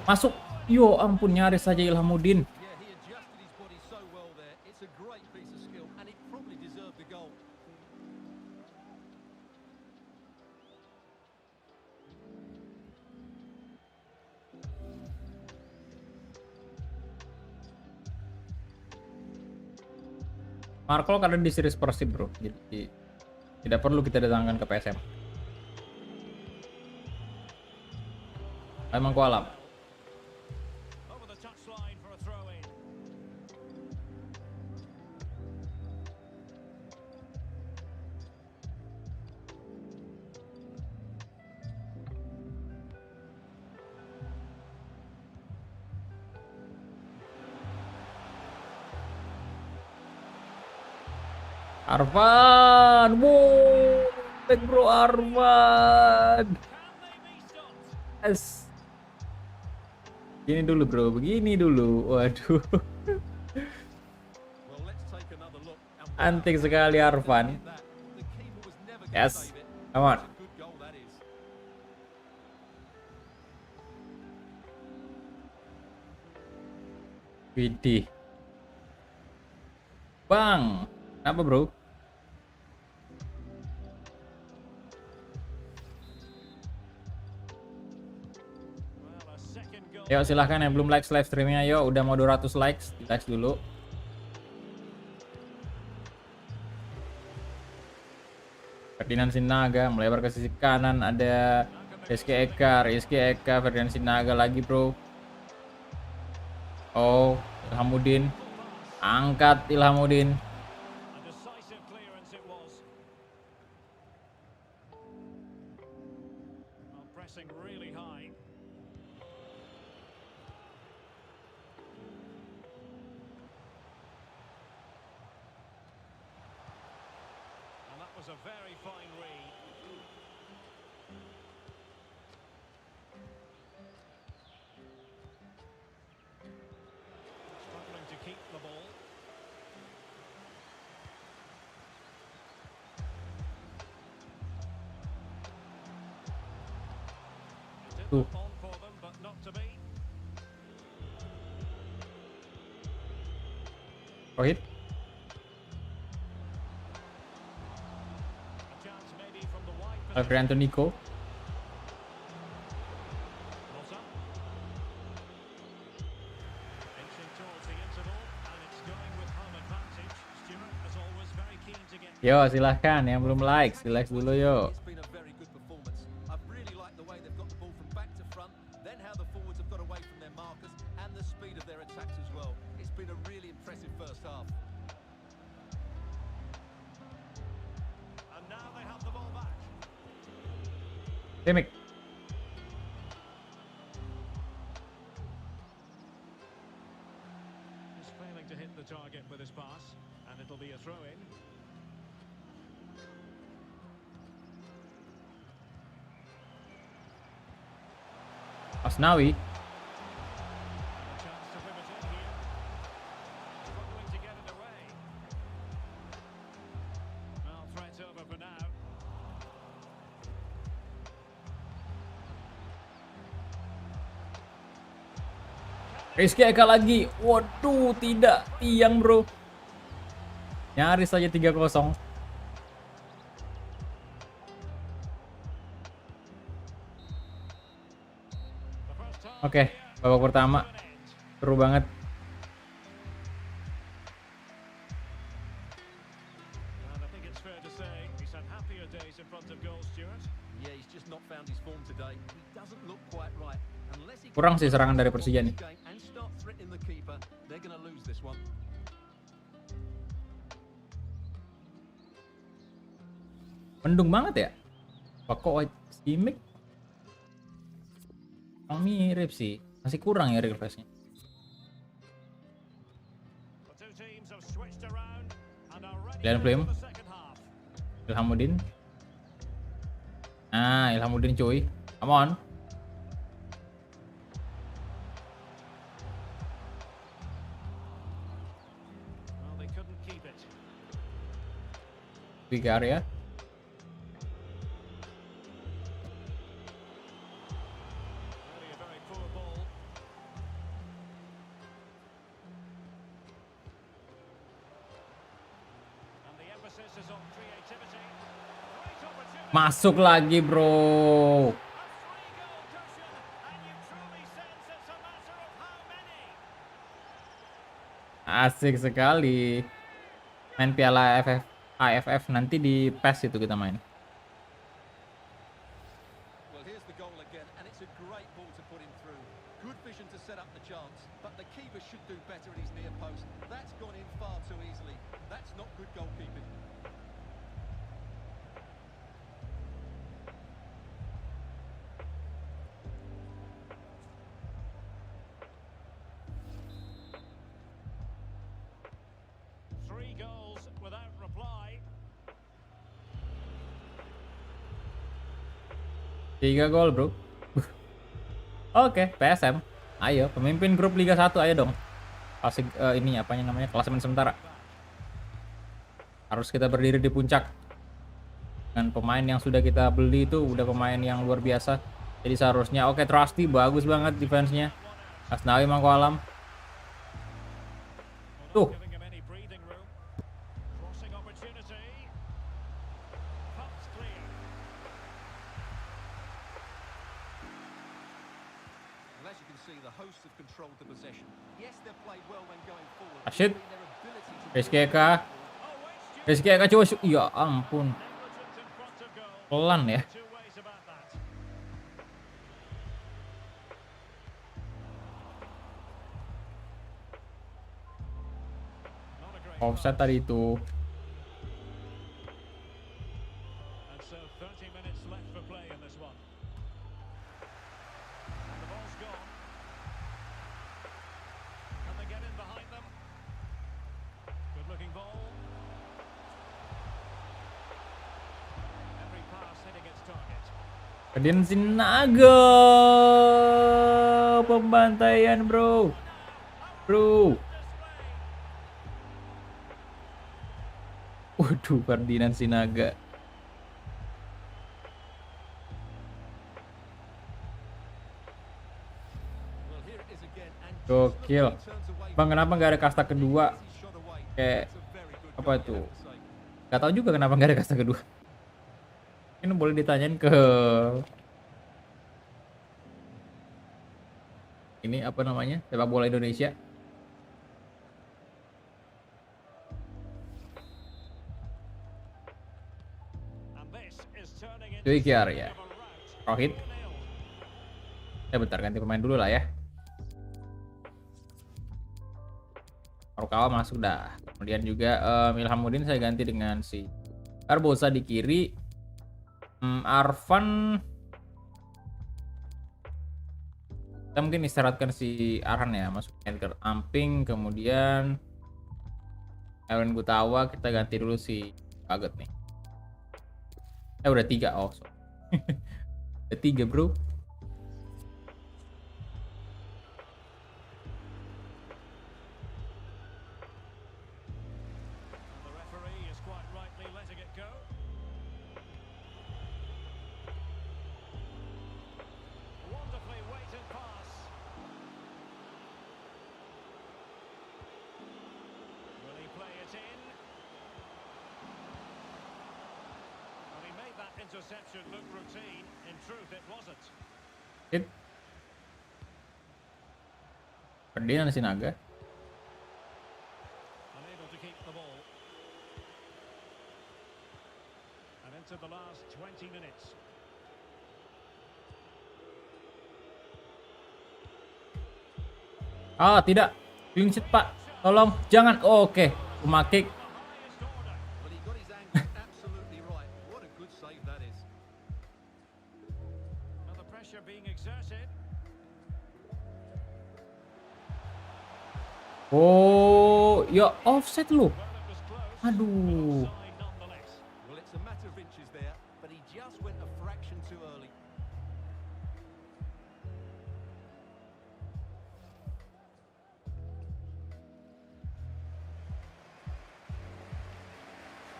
Masuk. Yo ampun, nyaris saja Ilhamuddin. Yeah, he adjusted his body so well there. It's a great piece Marco karena di series Persib bro, jadi tidak perlu kita datangkan ke PSM. Emang kualam. Over the touchline for a throw in. Arvan, wow, back bro Arvan. Can they be stopped? Yes. Begini dulu bro, begini dulu. Waduh, Well, let's take another look. And antik sekali Arvan. that, the keeper was never going to Yes, save it. come on. What a good goal that is. Widih. Bang, apa bro? Well, a second goal. Yuk silahkan yang belum like live streamingnya, yuk udah mau 200 likes, di likes dulu. Ferdinand Sinaga melebar ke sisi kanan, ada Rizky Eka, Ferdinand Sinaga lagi bro. Oh, Ilhamuddin, angkat Ilhamuddin. A decisive clearance it was. Well, pressing really high. And that was a very fine read. Struggling to keep the ball. Did Ooh. look on for them, but not to be. Rohit, A chance maybe from the wide position. Alfredo Nico. Rosa. Inching towards the interval, and it's going with home advantage. Stewart, as always, very keen to get. Yo silahkan yang belum like, di likes dulu yuk. It's been a very good performance. I've really liked the way they've got the ball from back to front, then how the forwards have got away from their markers, and the speed of their attacks as well. It's been a really impressive first half. And now they have the ball back. Timik. He's failing to hit the target with his pass, and it'll be a throw in. Asnawi. A chance to pivot in here. Struggling to get it away. Well, threat over for now. Rizky Eka lagi. Waduh, tidak. Tiang bro. Nyaris saja 3-0. The first half Oke, babak pertama. to an end. Seru banget. And I think it's fair to say he's had happier days in front of goal, Stewart. Yeah, he's just not found his form today. He doesn't look quite right. Unless he Kurang sih serangan dari Persija nih. and start threatening the keeper, they're going to lose this one. Mendung banget ya. Kok Simic mirip sih. Masih kurang ya refreshnya. The two teams have switched around and are ready Glenn for Flynn. the second half. Ilhamuddin. Nah, Ilhamuddin cuy. Come on. Well, they couldn't keep it. Big area. Really a very poor ball. And the emphasis is on creativity. Great opportunity. Masuk lagi, bro. A three-goal cushion, and you truly sense it's a matter of how many. Asik sekali. main Piala AFF nanti di PES itu kita main. Well, here's the goal again, and it's a great ball to put him through. Good vision to set up the chance, but the keeper should do better at his near post. That's gone in far too easily. That's not good goalkeeping. Three goals without reply. 3 gol, bro. Oke, PSM. Ayo, pemimpin grup Liga 1, ayo dong. Kasih ini apanya namanya? Klasemen sementara. Harus kita berdiri di puncak. Dengan pemain yang sudah kita beli itu udah pemain yang luar biasa. Jadi seharusnya oke, Trusty bagus banget defense-nya. Asnawi Mangko Alam. Tuh, Giving him any breathing room. Crossing opportunity. Pumps clear. Well, as you can see, the hosts have controlled the possession. Yes, they've played well when going forward. Rashid. But their ability to Rizky Eka. Rizky Eka coba ya ampun. Negligence in front of goal. Pelan ya. Two ways about that. Not a great Offset pass. tadi itu. And so 30 minutes left for play in this one. And the ball's gone. Can they get in behind them? Good looking ball. Every pass hitting its target. Ferdian Sinaga. Pembantaian, bro. Bro. Waduh, Ferdinand Sinaga. Well, here it is again, and just Gokil. look, he turns away Bang, from kenapa nggak ada kasta kedua? it. He's shot away. Kayak It's a very good apa goal, I tuh? have to say. Gak tahu juga kenapa nggak ada kasta kedua. Ini boleh ditanyain ke ini apa namanya? Sepak bola Indonesia. And this is turning into Cuy Kiar something ya. of a rout. Rohit. 2-0. Bentar ganti pemain dulu lah ya. Rukawa masuk dah. Kemudian juga Ilhamuddin saya ganti dengan si Barbosa di kiri. Arfan. Kita mungkin istirahatkan si Arhan ya, masuk Edgar Amping, kemudian Erwin Gutawa kita ganti dulu si Kaget nih. Udah 3, oh sorry. Udah 3 bro. And the referee is quite rightly letting it go. Wonderfully weighted pass. Will he play it in? Well, he made that interception look routine. In truth, it wasn't. Hit. Ferdinand Sinaga. Unable to keep the ball. And into the last 20 minutes. Ah, tidak. Clean sheet, Pak. Tolong, jangan. Oh, oke. Cuma kick. Highest order. But he got his angle absolutely right. What a good save that is. Now the pressure being exerted. Oh, ya offset lu. Well, it was close. Aduh. Offside nonetheless. Well, it's a matter of inches there, but he just went a fraction too early.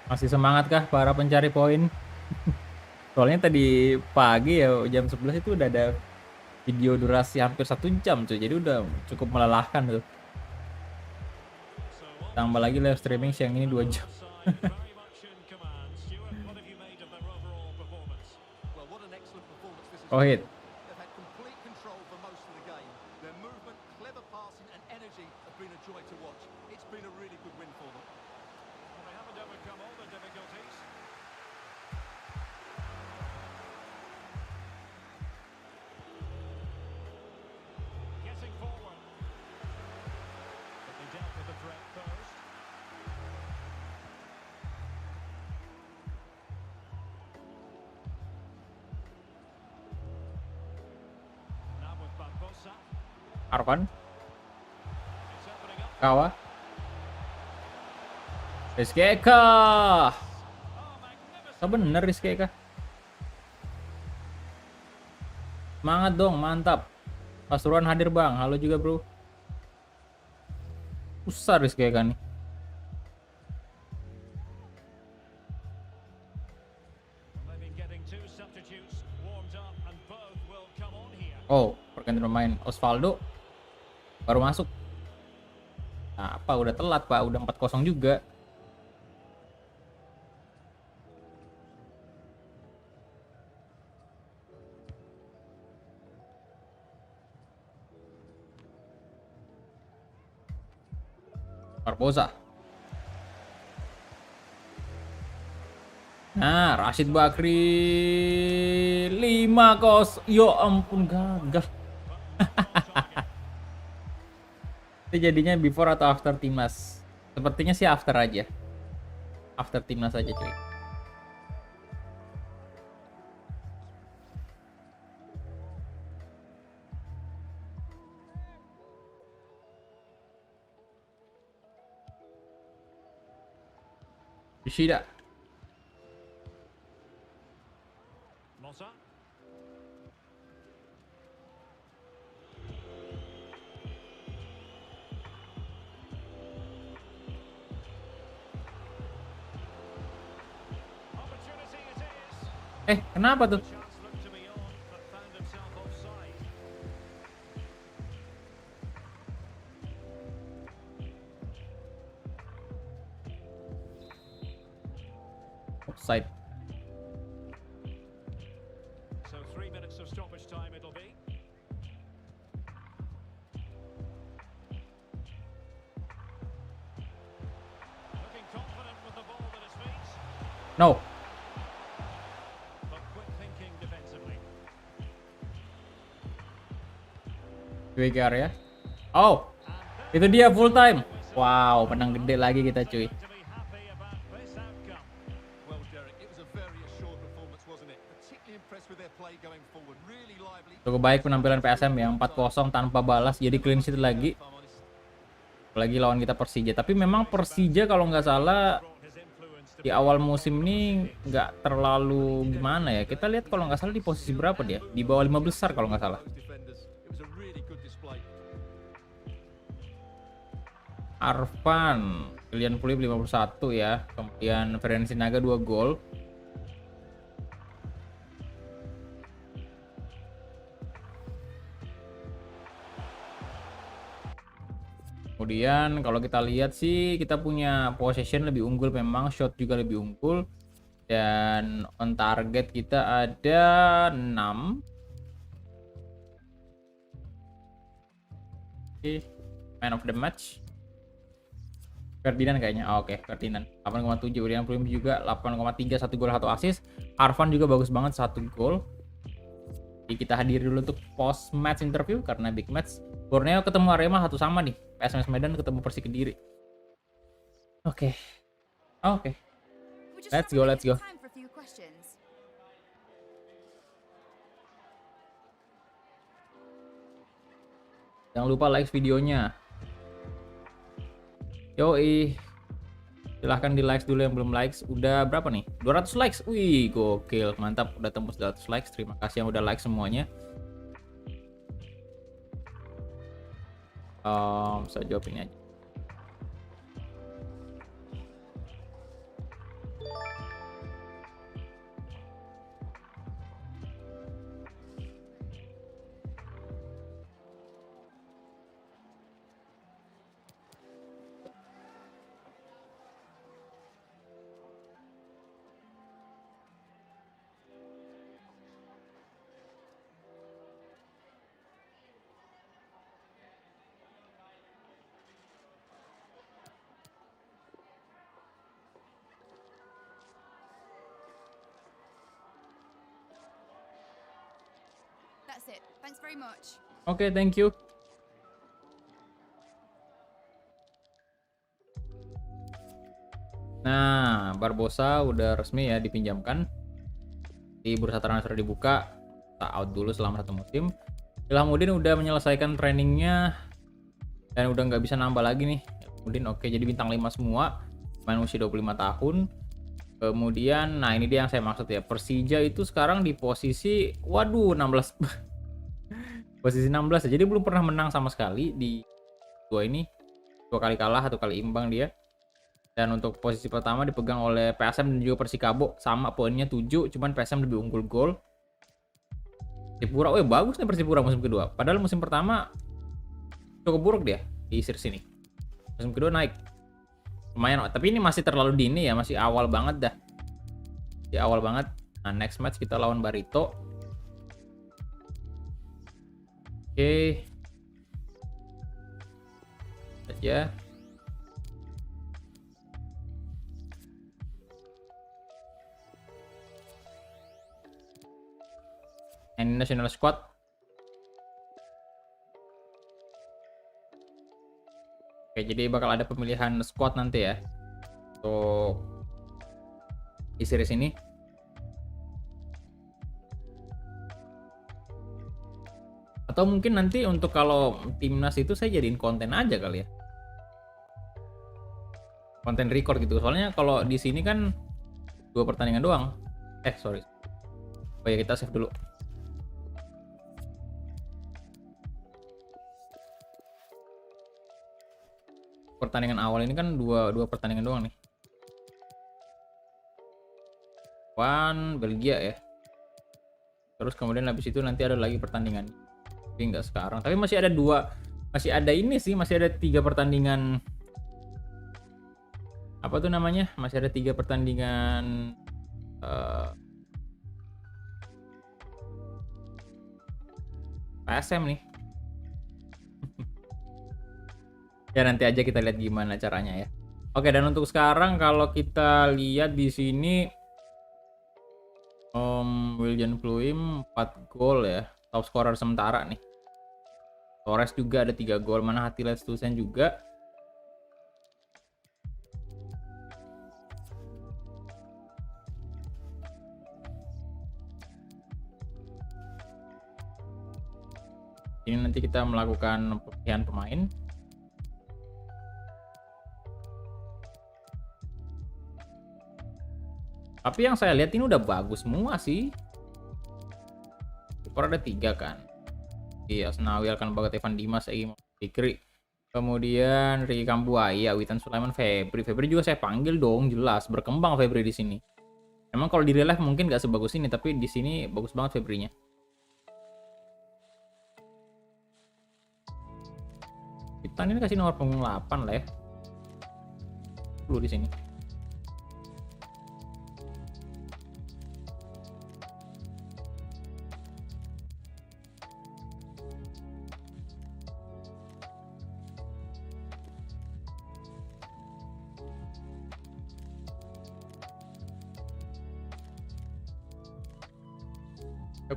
Masih semangat kah para pencari poin? Soalnya tadi pagi ya jam 11 itu udah ada video durasi hampir 1 jam cuy. Jadi udah cukup melelahkan tuh. So on Tambah lagi live streaming siang ini 2 jam. side, very much in command. Stuart, what have you made of their overall performance? Well, what an excellent performance this has Rohit. been. They've had complete control for most of the game. Their movement, clever passing and energy have been a joy to watch. It's been a really good win for them. Well, they Arvan, It's opening up. Kawa, Rizky Eka. Oh, magnificent. Bener Rizky Eka. Semangat dong, mantap. Pasuruan hadir bang, halo juga bro. Besar Rizky Eka nih. They've been getting two substitutes warmed up and both will come on here. Oh, pergantian pemain. Osvaldo baru masuk. Nah, apa udah telat pak, udah 4-0 juga. Barbosa. Nah, Rashid Bakri 5-0. Ya ampun, gagal. Itu jadinya before atau after timnas? Sepertinya sih after aja. After timnas aja cuy. Yoshida. Mossa. Opportunity it is. Kenapa tuh? Chance looked to be on, but found himself offside. Offside. So 3 minutes of stoppage time it'll be. Looking confident with the ball at his feet, No. but quick thinking defensively. Cuy ke area. Oh, itu dia full time. Wow, menang gede lagi kita cuy. To be happy about this outcome. Well, Derek, it was a very assured performance, wasn't it? Particularly impressed with their play going forward. Really lively. Cukup baik penampilan PSM ya, 4-0 tanpa balas, jadi clean sheet lagi. If I'm honest. Apalagi lawan kita Persija. Tapi memang Persija kalau nggak salah Brought his influence to di awal musim ini nggak terlalu gimana ya. Kita lihat kalau nggak salah di posisi berapa dia? Di bawah 5 besar kalau nggak salah. Those defenders. It was a really good display. Arvan, Kylian Pulip 51 ya. Kemudian Ferenc Sinaga 2 gol. Kemudian kalau kita lihat sih kita punya possession lebih unggul memang, shot juga lebih unggul. Dan on target kita ada 6. Oke, man of the match. Ferdinand kayaknya. Oke, Ferdinand 8,7. Urian Pulip juga 8,3, 1 gol 1 assist. Arvan juga bagus banget 1 gol. Jadi kita hadiri dulu untuk post match interview karena big match. Borneo ketemu Arema satu sama nih. PSMS Medan ketemu Persik Kediri. Oke. Oke. We're just Let's having go, a let's bit go. of time for a few questions. Jangan lupa like videonya. Yoi. Silahkan di likes dulu yang belum likes. Udah berapa nih? 200 likes. Wih, gokil. Mantap. Udah tembus 200 likes. Terima kasih yang udah like semuanya. Saya jawab ini aja. That's it. Thanks very much. Oke, thank you. Nah, Barbosa udah resmi ya dipinjamkan. Di bursa transfer dibuka. Kita out dulu selama 1 musim. Ilhamuddin udah menyelesaikan trainingnya dan udah nggak bisa nambah lagi nih. Ilhamuddin oke, jadi bintang 5 semua, main usia 25 tahun. Kemudian, nah ini dia yang saya maksud ya, Persija itu sekarang di posisi, waduh 16, posisi 16 ya. Jadi belum pernah menang sama sekali di dua ini, 2 kali kalah, 1 kali imbang dia. Dan untuk posisi pertama dipegang oleh PSM dan juga Persikabo, sama poinnya 7, cuman PSM lebih unggul gol. Persipura, bagus nih Persipura musim kedua. Padahal musim pertama cukup buruk dia di series ini. Musim kedua naik. Lumayan, tapi ini masih terlalu dini ya, masih awal banget dah. Di awal banget. Nah, next match kita lawan Barito. Oke. Aja. Ini national squad. Oke, jadi bakal ada pemilihan squad nanti ya untuk di series ini. Atau mungkin nanti untuk kalau timnas itu saya jadiin konten aja kali ya. Konten record gitu. Soalnya kalau di sini kan 2 pertandingan doang. Sorry. Oh ya, kita save dulu. Pertandingan awal ini kan dua pertandingan doang nih. Belgia ya. Terus kemudian habis itu nanti ada lagi pertandingan. Tapi nggak sekarang. Tapi masih ada 3 pertandingan. Apa tuh namanya? Masih ada 3 pertandingan PSM nih. Ya nanti aja kita lihat gimana caranya ya. Oke, dan untuk sekarang kalau kita lihat di sini William Pluim 4 gol ya, top scorer sementara nih. Torres juga ada 3 gol, mana Attila Stusen juga. Ini nanti kita melakukan pemilihan pemain. Tapi yang saya lihat ini udah bagus semua sih. Kiper ada 3 kan. Iya, Asnawi, Alkan Bagat, Evan Dimas, Egi Fikri. Kemudian Ricky Kambuaya, Witan Sulaiman, Febri. Febri juga saya panggil dong, jelas berkembang Febri di sini. Emang kalau di real life mungkin nggak sebagus ini, tapi di sini bagus banget Febrinya. Kita ini kasih nomor punggung 8 lah ya. Dulu di sini.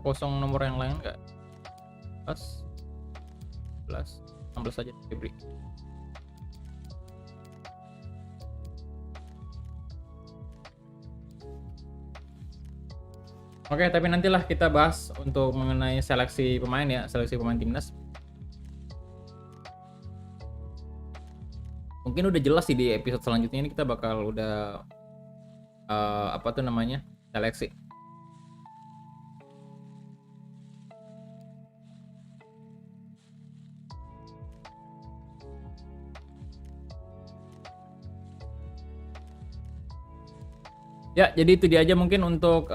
0 nomor yang lain nggak? 11, 16 aja Febri. Oke, tapi nantilah kita bahas untuk mengenai seleksi pemain ya, seleksi pemain timnas. Mungkin udah jelas sih di episode selanjutnya ini kita bakal udah apa tuh namanya, seleksi. Ya, jadi itu dia aja mungkin untuk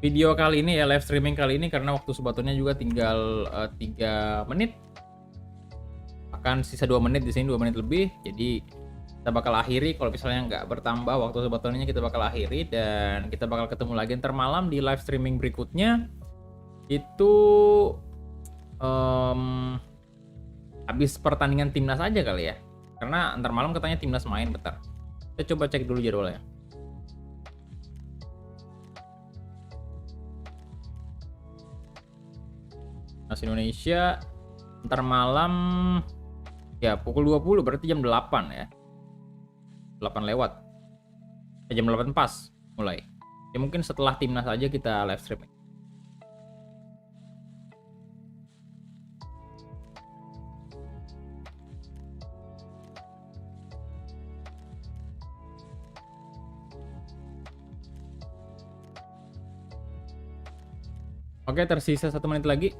video kali ini ya, live streaming kali ini, karena waktu sebetulnya juga tinggal 3 menit. Akan sisa 2 menit di sini, 2 menit lebih. Jadi kita bakal akhiri, kalau misalnya nggak bertambah waktu sebetulnya kita bakal akhiri, dan kita bakal ketemu lagi ntar malam di live streaming berikutnya. Itu habis pertandingan timnas aja kali ya, karena ntar malam katanya timnas main. Bentar, kita coba cek dulu jadwalnya. Timnas Indonesia ntar malam ya pukul 20, berarti jam 8 ya. 8 lewat. Jam 8 pas mulai. Ya mungkin setelah timnas aja kita live streaming. Oke, tersisa 1 menit lagi.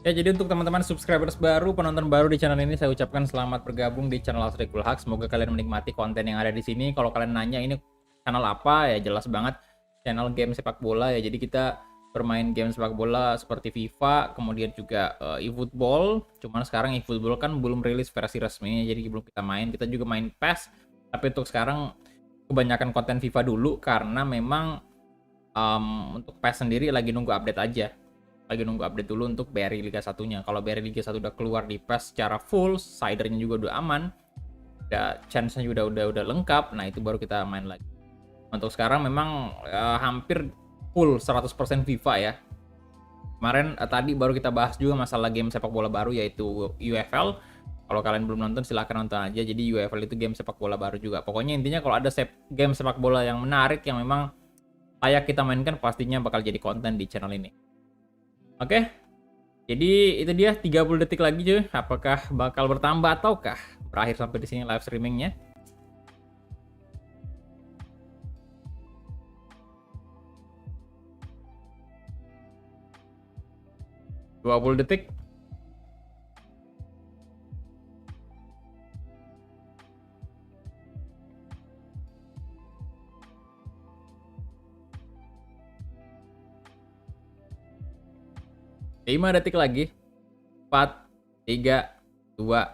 Ya, jadi untuk teman-teman subscribers baru, penonton baru di channel ini, saya ucapkan selamat bergabung di channel Asrikul Haq. Semoga kalian menikmati konten yang ada di sini. Kalau kalian nanya ini channel apa, ya jelas banget channel game sepak bola ya. Jadi kita bermain game sepak bola seperti FIFA, kemudian juga eFootball. Cuman sekarang eFootball kan belum rilis versi resminya, jadi belum kita main. Kita juga main PES, tapi untuk sekarang kebanyakan konten FIFA dulu karena memang untuk PES sendiri lagi nunggu update aja. Lagi nunggu update dulu untuk BRI Liga 1-nya. Kalau BRI Liga 1 udah keluar di PES secara full, sidernya juga udah aman, chance-nya juga udah lengkap, nah itu baru kita main lagi. Untuk sekarang memang hampir full 100% FIFA ya. Kemarin tadi baru kita bahas juga masalah game sepak bola baru yaitu UFL. Kalau kalian belum nonton silahkan nonton aja. Jadi UFL itu game sepak bola baru juga. Pokoknya intinya kalau ada game sepak bola yang menarik yang memang layak kita mainkan, pastinya bakal jadi konten di channel ini. Oke, jadi itu dia 30 detik lagi cuy. Apakah bakal bertambah ataukah berakhir sampai di sini live streamingnya? Dua 20 detik. Lima detik lagi. 4, 3, 2,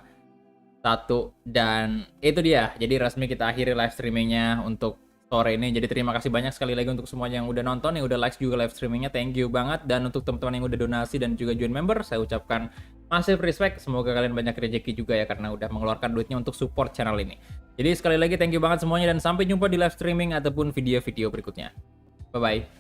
1, dan itu dia. Jadi resmi kita akhiri live streamingnya untuk sore ini. Jadi terima kasih banyak sekali lagi untuk semuanya yang udah nonton, yang udah like juga live streamingnya. Thank you banget. Dan untuk teman-teman yang udah donasi dan juga join member, saya ucapkan massive respect. Semoga kalian banyak rezeki juga ya, karena udah mengeluarkan duitnya untuk support channel ini. Jadi sekali lagi thank you banget semuanya, dan sampai jumpa di live streaming ataupun video-video berikutnya. Bye-bye.